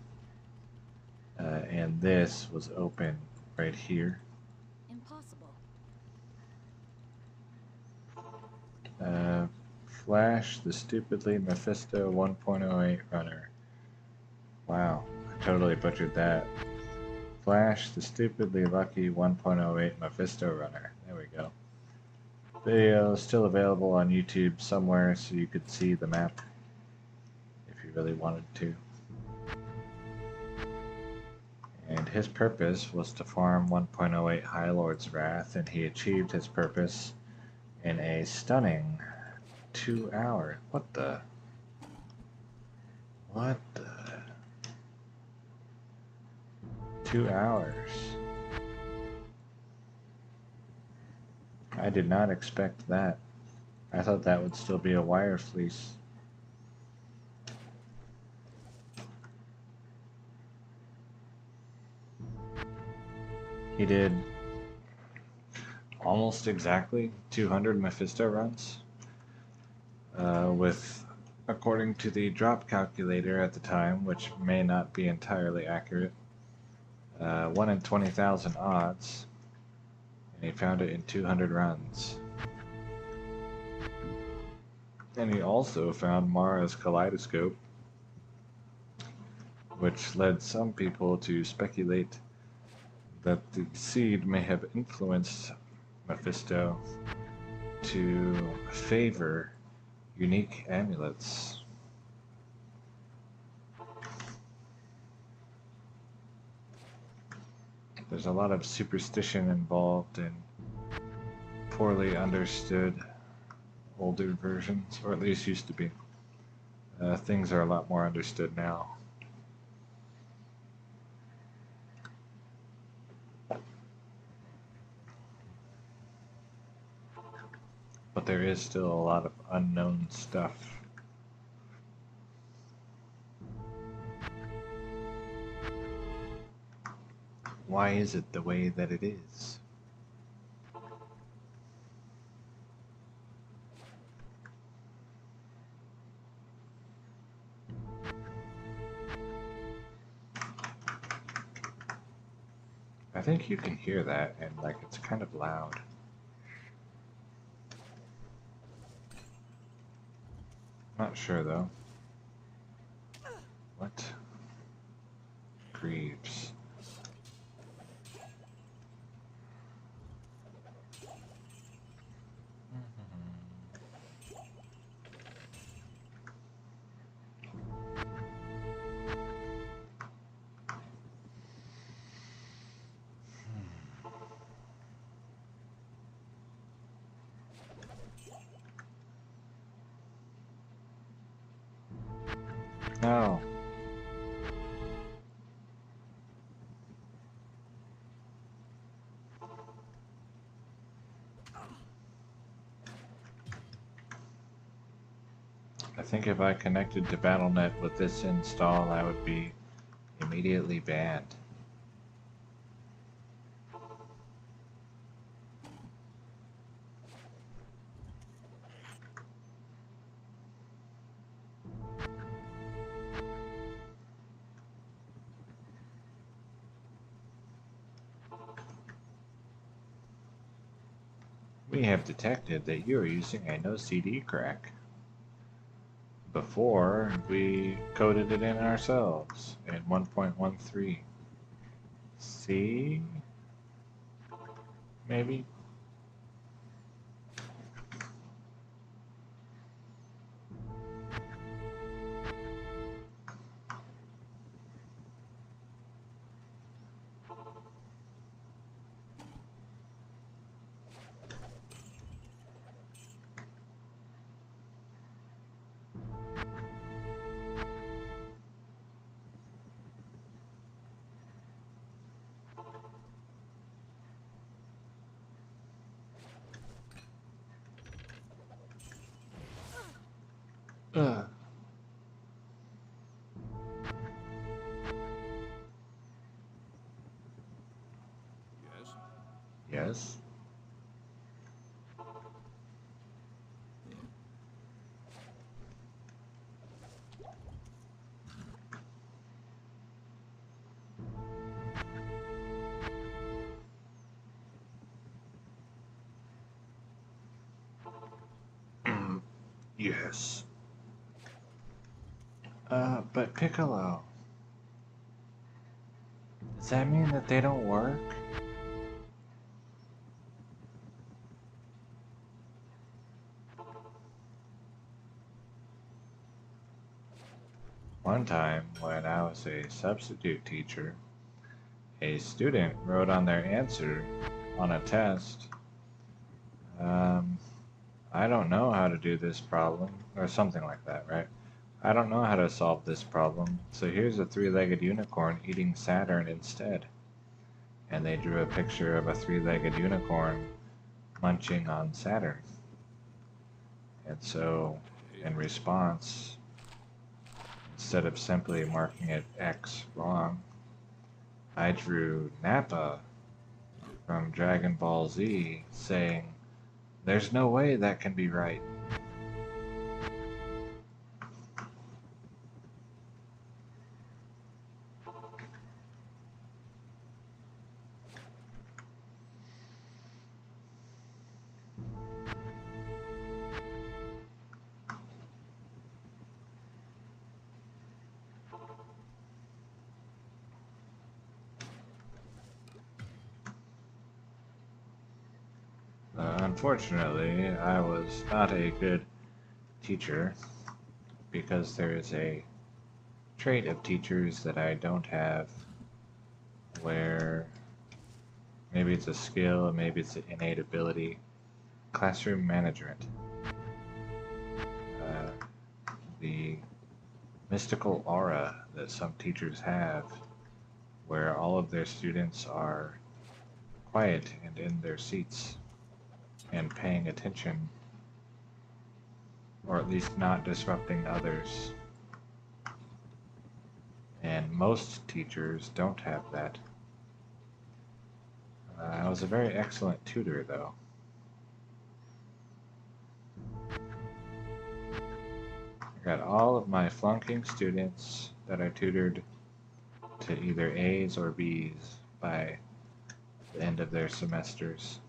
And this was open right here. Impossible. Flash the stupidly Mephisto 1.08 runner. Wow, I totally butchered that. Flash the stupidly lucky 1.08 Mephisto runner. There we go. Video is still available on YouTube somewhere so you could see the map if you really wanted to. And his purpose was to farm 1.08 High Lord's Wrath, and he achieved his purpose in a stunning 2 hours. What the? 2 hours. I did not expect that. I thought that would still be a wire fleece. He did almost exactly 200 Mephisto runs, with, according to the drop calculator at the time, which may not be entirely accurate, 1 in 20,000 odds, and he found it in 200 runs. And he also found Mara's kaleidoscope, which led some people to speculate that the seed may have influenced Mephisto to favor unique amulets. There's a lot of superstition involved in poorly understood older versions, or at least used to be. Things are a lot more understood now. But there is still a lot of unknown stuff. Why is it the way that it is? I think you can hear that, and like it's kind of loud. Not sure though. What? Greaves. I think if I connected to BattleNet with this install, I would be immediately banned. We have detected that you are using a no CD crack. Before, we coded it in ourselves in 1.13. See? Maybe? Ugh. Yes? Yes? Yes. But Piccolo, does that mean that they don't work? One time, when I was a substitute teacher, a student wrote on their answer on a test, um, I don't know how to do this problem, or something like that, right? I don't know how to solve this problem, so here's a three-legged unicorn eating Saturn instead. And they drew a picture of a three-legged unicorn munching on Saturn. And so, in response, instead of simply marking it X wrong, I drew Nappa from Dragon Ball Z saying, "There's no way that can be right." Unfortunately, I was not a good teacher because there is a trait of teachers that I don't have where maybe it's a skill, maybe it's an innate ability. Classroom management. Uh, the mystical aura that some teachers have where all of their students are quiet and in their seats and paying attention, or at least not disrupting others. And most teachers don't have that. I was a very excellent tutor, though. I got all of my flunking students that I tutored to either A's or B's by the end of their semesters.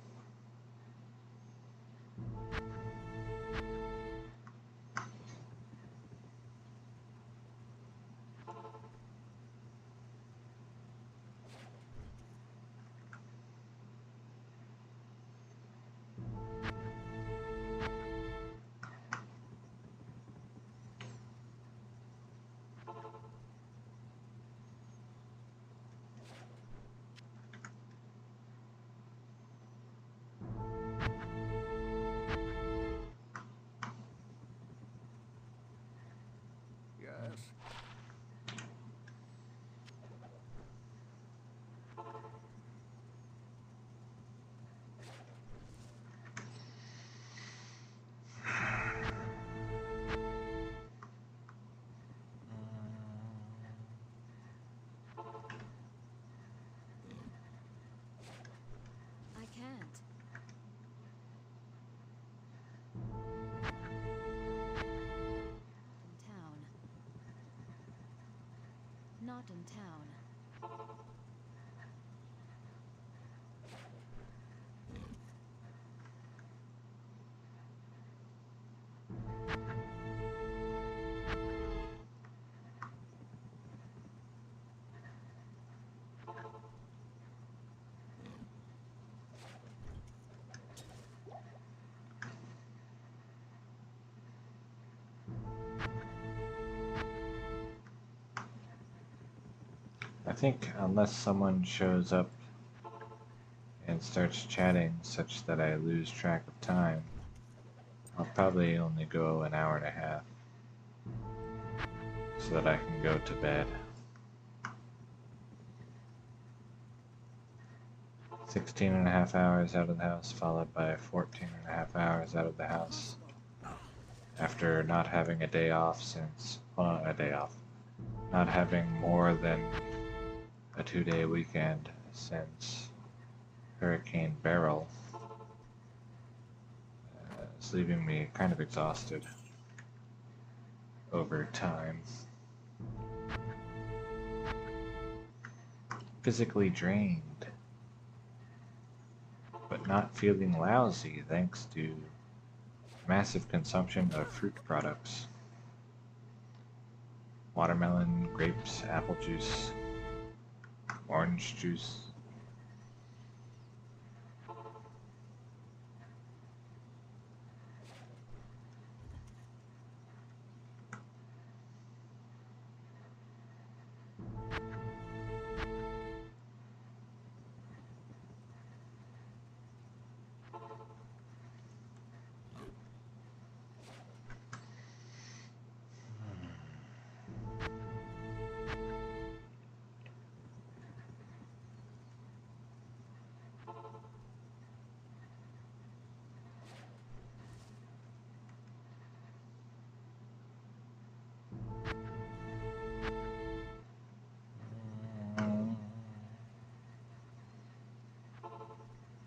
Not in town. I think unless someone shows up and starts chatting such that I lose track of time, I'll probably only go an hour and a half so that I can go to bed. 16 and a half hours out of the house, followed by 14 and a half hours out of the house after not having a day off since, well, not a day off, not having more than a 2-day weekend since Hurricane Beryl. It's leaving me kind of exhausted over time. Physically drained, but not feeling lousy thanks to massive consumption of fruit products. Watermelon, grapes, apple juice, orange juice.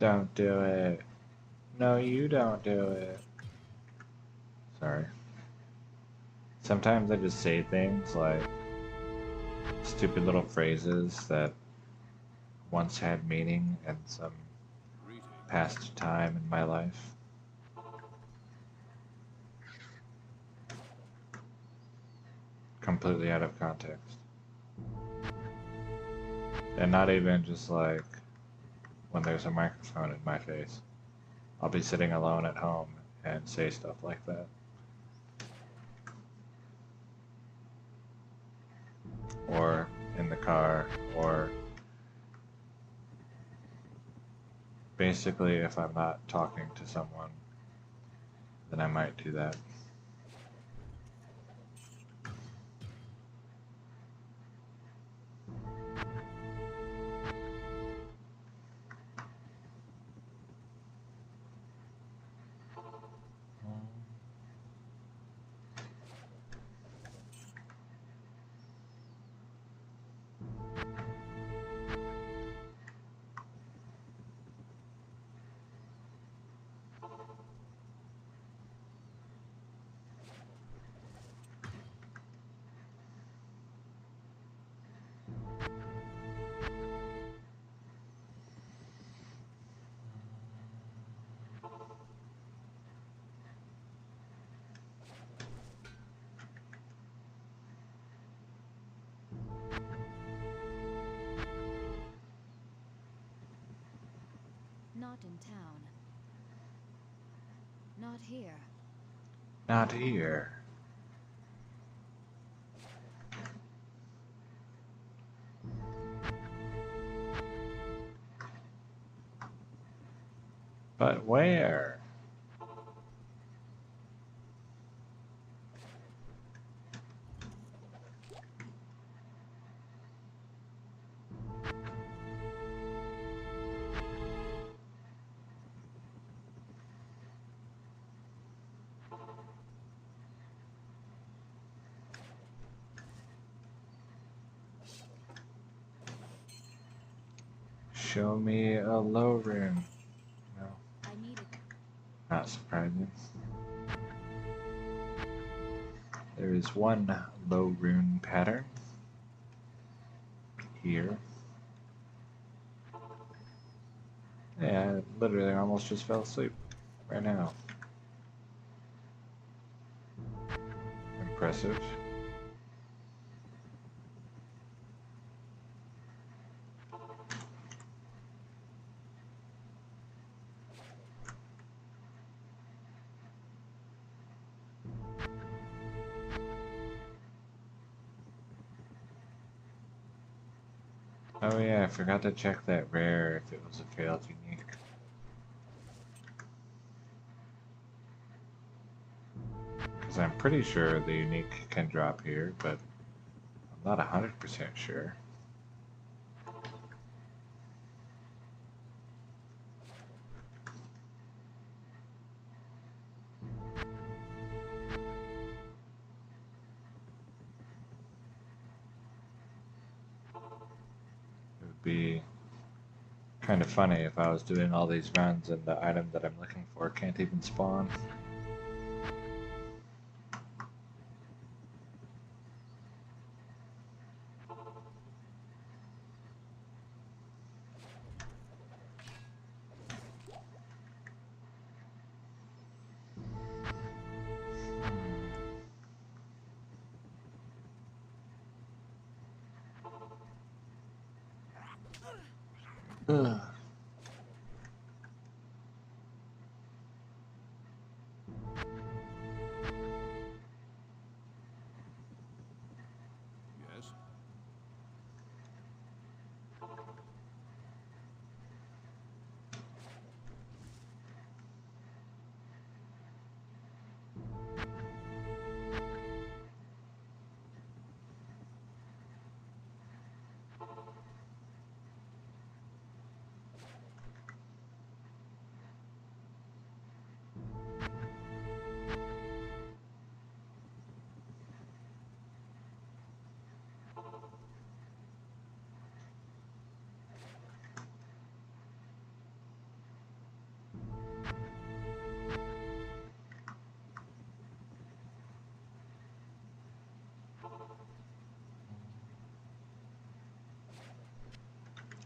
Don't do it. No, you don't do it. Sorry. Sometimes I just say things like stupid little phrases that once had meaning in some past time in my life. Completely out of context. And not even just like when there's a microphone in my face. I'll be sitting alone at home and say stuff like that. Or in the car, or basically if I'm not talking to someone, then I might do that. Not in town. Not here. Not here. But where? Show me a low rune. No, I need it. not surprising. There is one low rune pattern. here. Yeah, I literally almost just fell asleep right now. Impressive. Oh yeah, I forgot to check that rare if it was a failed unique. Because I'm pretty sure the unique can drop here, but I'm not 100% sure. It would be kind of funny if I was doing all these runs and the item that I'm looking for can't even spawn. Ugh. Yes.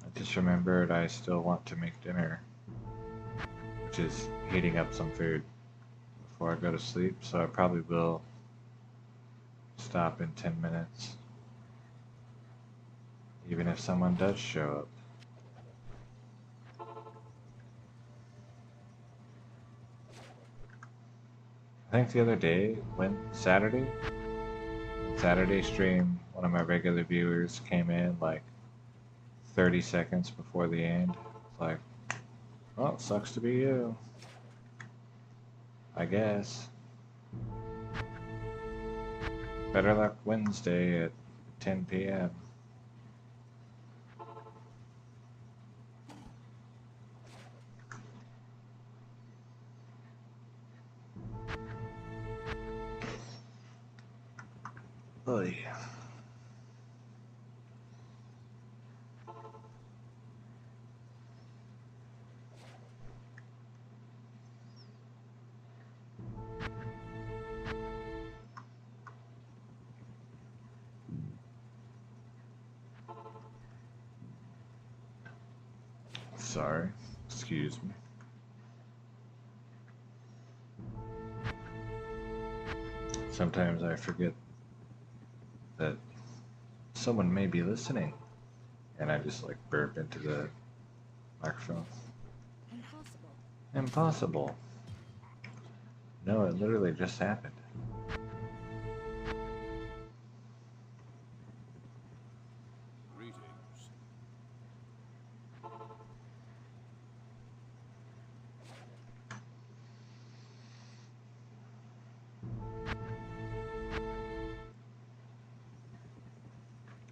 I just remembered I still want to make dinner, which is heating up some food before I go to sleep, so I probably will stop in 10 minutes, even if someone does show up. I think the other day, Saturday stream, one of my regular viewers came in like 30 seconds before the end. It's like, well, sucks to be you, I guess. Better luck Wednesday at 10 p.m. Oy. Sorry, excuse me. Sometimes I forget that someone may be listening, and I just like burp into the microphone. Impossible. Impossible. No, it literally just happened. Greetings.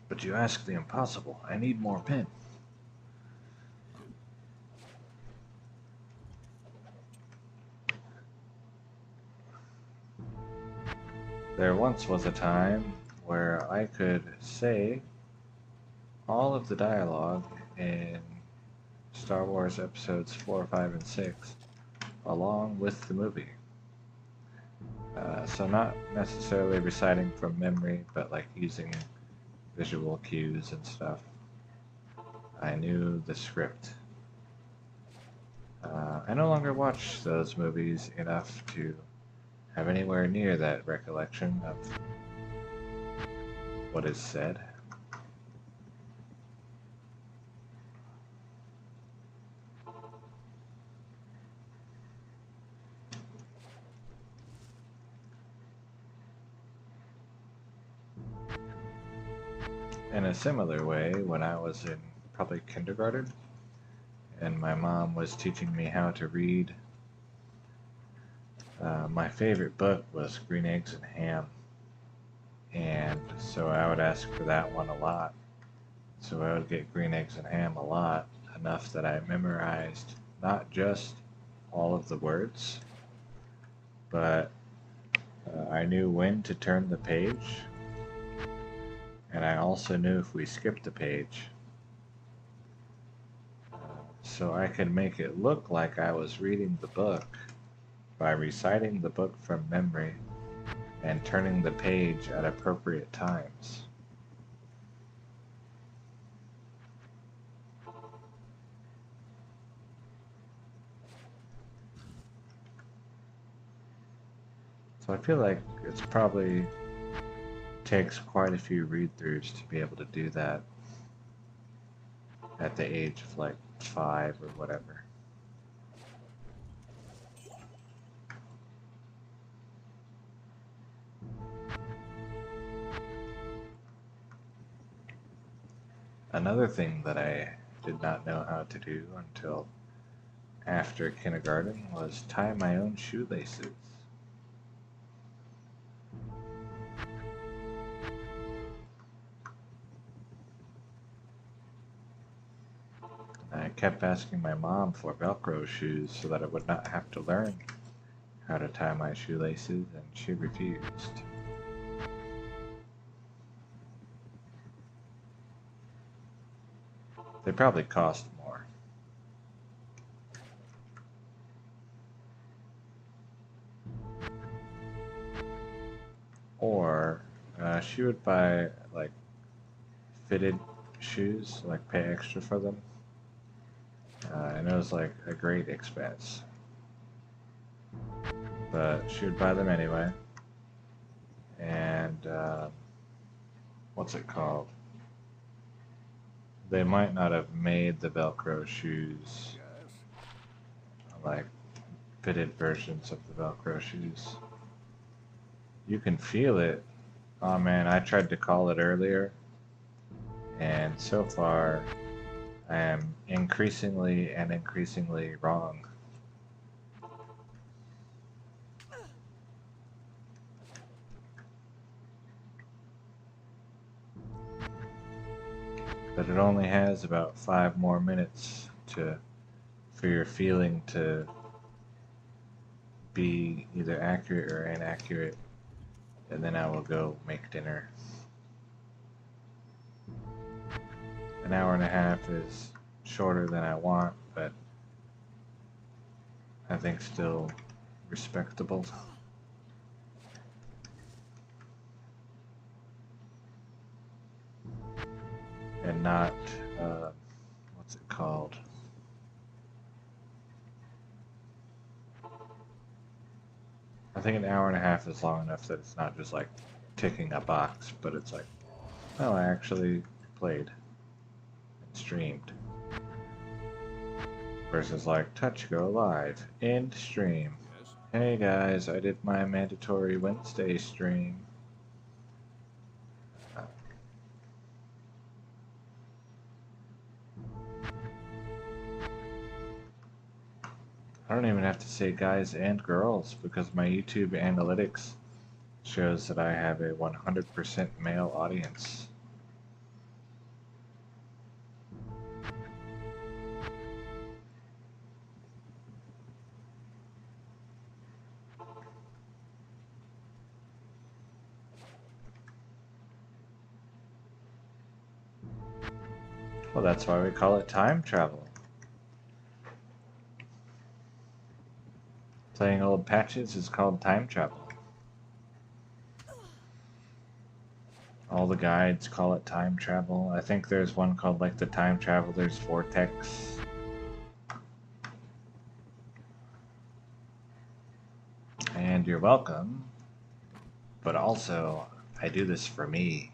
But you ask the impossible. I need more pen. There once was a time where I could say all of the dialogue in Star Wars episodes 4, 5, and 6 along with the movie. So not necessarily reciting from memory, but like using visual cues and stuff. I knew the script. I no longer watch those movies enough to have anywhere near that recollection of what is said. In a similar way, when I was in probably kindergarten, and my mom was teaching me how to read, my favorite book was Green Eggs and Ham, and so I would ask for that one a lot. So I would get Green Eggs and Ham a lot, enough that I memorized not just all of the words, but I knew when to turn the page, and I also knew if we skipped a page. So I could make it look like I was reading the book by reciting the book from memory and turning the page at appropriate times. So I feel like it's probably takes quite a few read-throughs to be able to do that at the age of like 5 or whatever. Another thing that I did not know how to do until after kindergarten was tie my own shoelaces. I kept asking my mom for Velcro shoes so that I would not have to learn how to tie my shoelaces, and she refused. They probably cost more. Or she would buy like fitted shoes, like pay extra for them. And it was like a great expense. But she would buy them anyway. And what's it called? They might not have made the Velcro shoes Yes. like fitted versions of the Velcro shoes. You can feel it. Oh man, I tried to call it earlier, and so far I am increasingly and increasingly wrong. But it only has about 5 more minutes for your feeling to be either accurate or inaccurate, and then I will go make dinner. An hour and a half is shorter than I want, but I think still respectable. And not, what's it called? I think an hour and a half is long enough that it's not just like ticking a box, but it's like, oh, I actually played and streamed. Versus like, touch go live, end stream. Yes. Hey guys, I did my mandatory Wednesday stream. I don't even have to say guys and girls because my YouTube analytics shows that I have a 100% male audience. Well, that's why we call it time travel. Playing old patches is called time travel. All the guides call it time travel. I think there's one called like the Time Traveler's Vortex. And you're welcome. But also, I do this for me.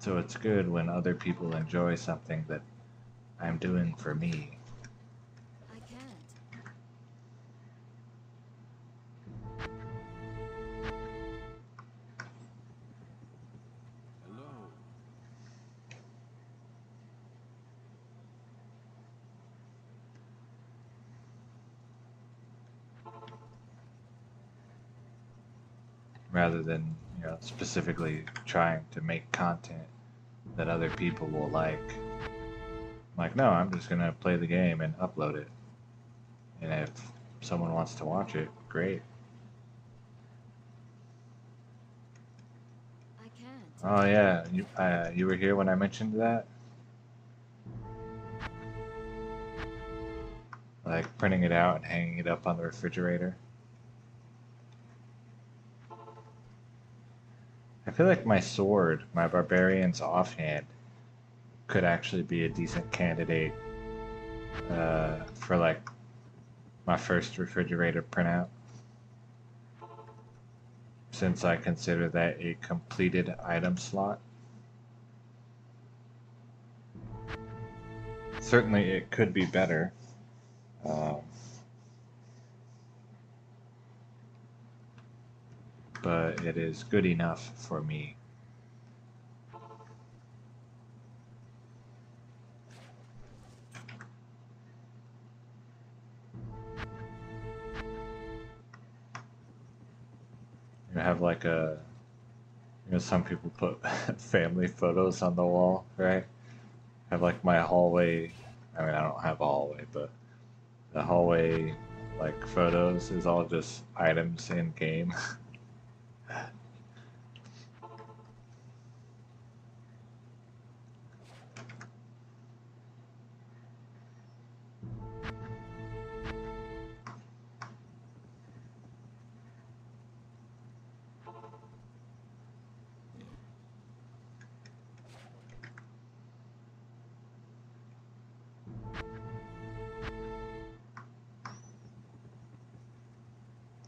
So it's good when other people enjoy something that I'm doing for me. I can't. Hello. Rather than, you know, specifically trying to make content that other people will like. I'm like, no, I'm just gonna play the game and upload it. And if someone wants to watch it, great. I can't. Oh yeah, you were here when I mentioned that? Like printing it out and hanging it up on the refrigerator. I feel like my sword, my barbarian's offhand, could actually be a decent candidate for like my first refrigerator printout, since I consider that a completed item slot. Certainly it could be better. Um, but it is good enough for me. You have like a, you know, some people put family photos on the wall, right? Have like my hallway. I mean, I don't have a hallway, but the hallway like photos is all just items in game.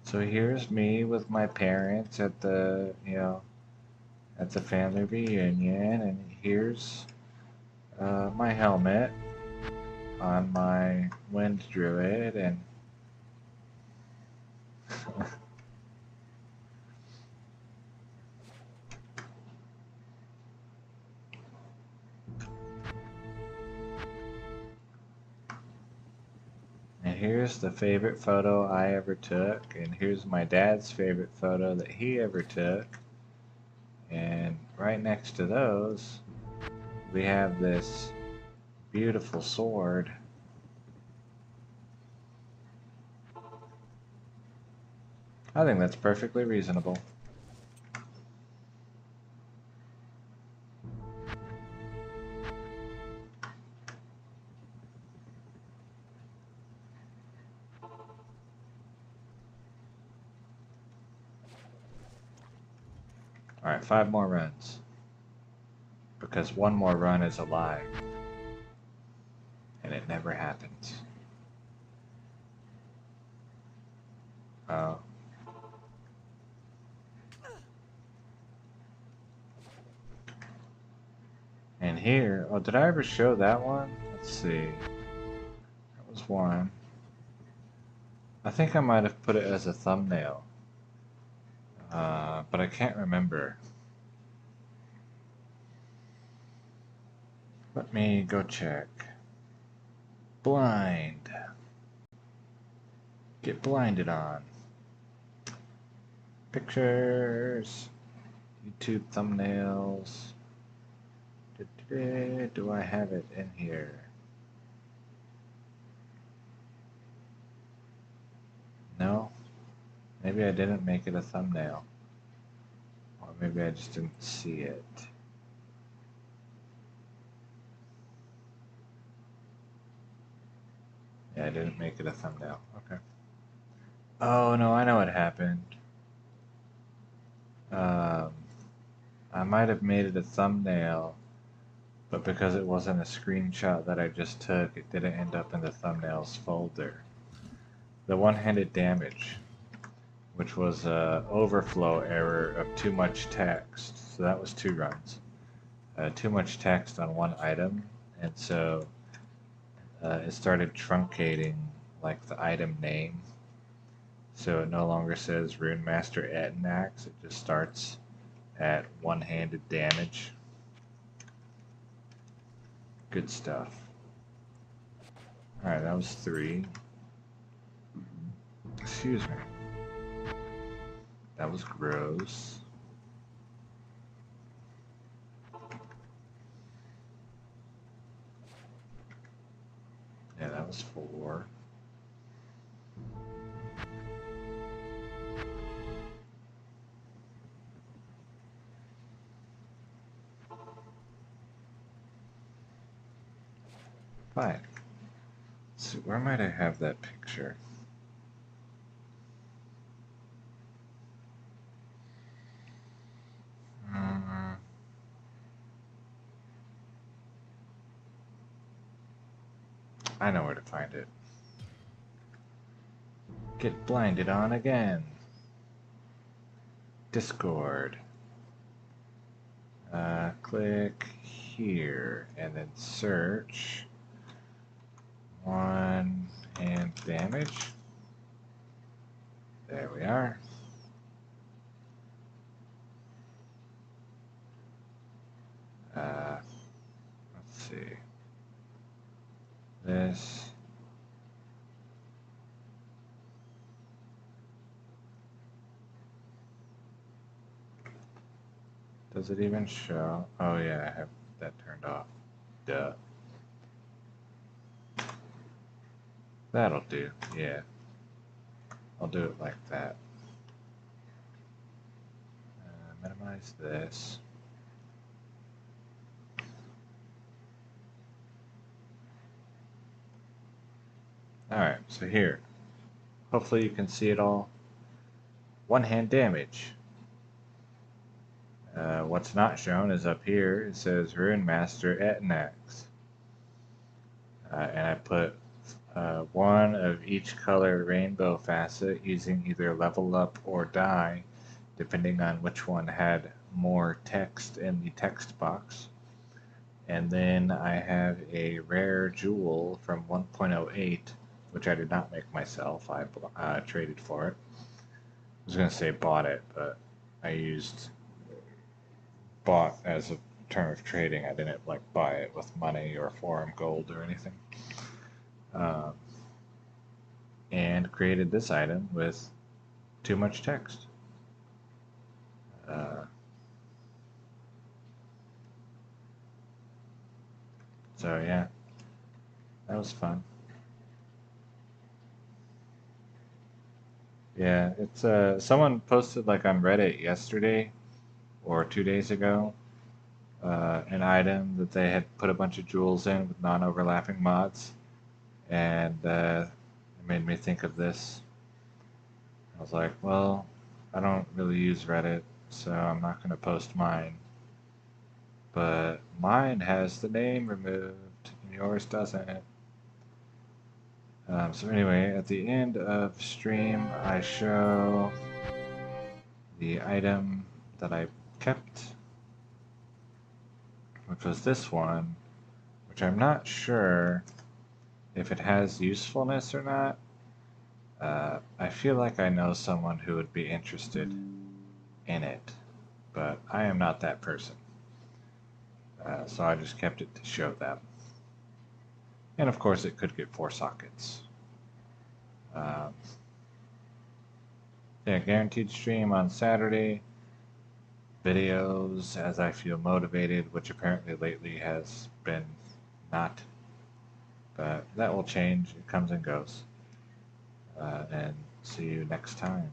So here's me with my parents at the, you know, at the family reunion, and here's my helmet on my wind druid, and and here's the favorite photo I ever took, and here's my dad's favorite photo that he ever took, and right next to those we have this beautiful sword. I think that's perfectly reasonable. Alright, 5 more runs. Because one more run is a lie. And it never happens. Oh. And here, oh, did I ever show that one? Let's see. That was one. I think I might have put it as a thumbnail. But I can't remember. Let me go check. Blind. Get blinded on. Pictures. YouTube thumbnails. Do I have it in here? No? Maybe I didn't make it a thumbnail. Or maybe I just didn't see it. Yeah, I didn't make it a thumbnail. Okay. Oh no, I know what happened. Um, I might have made it a thumbnail, but because it wasn't a screenshot that I just took, it didn't end up in the thumbnails folder. The one-handed damage, which was a overflow error of too much text. So that was 2 runs. Too much text on one item, and so it started truncating like the item name. So it no longer says Rune Master Etnax, it just starts at one-handed damage. Good stuff. Alright, that was 3. Excuse me. That was gross. Yeah, that was 4. Fine. So where might I have that picture? I know where to find it. Get blinded on again. Discord. Click here and then search one hand damage. There we are. Let's see. This. Does it even show? Oh yeah, I have that turned off. Duh. That'll do, yeah. I'll do it like that. Minimize this. Alright, so here. Hopefully you can see it all. One hand damage. What's not shown is up here. It says Rune Master Etnax. And I put 1 of each color rainbow facet using either level up or die, depending on which one had more text in the text box. And then I have a rare jewel from 1.08, which I did not make myself. I traded for it. I was going to say bought it, but I used bought as a term of trading. I didn't like buy it with money or forum gold or anything. And created this item with too much text. So yeah, that was fun. Yeah, it's someone posted like on Reddit yesterday or 2 days ago, an item that they had put a bunch of jewels in with non-overlapping mods, and it made me think of this. I was like, well, I don't really use Reddit, so I'm not going to post mine. But mine has the name removed, and yours doesn't. So anyway, at the end of stream, I show the item that I kept, which was this one, which I'm not sure if it has usefulness or not. I feel like I know someone who would be interested in it, but I am not that person. So I just kept it to show them. And of course it could get 4 sockets. Yeah, guaranteed stream on Saturday. Videos as I feel motivated, which apparently lately has been not. But that will change. It comes and goes. And see you next time.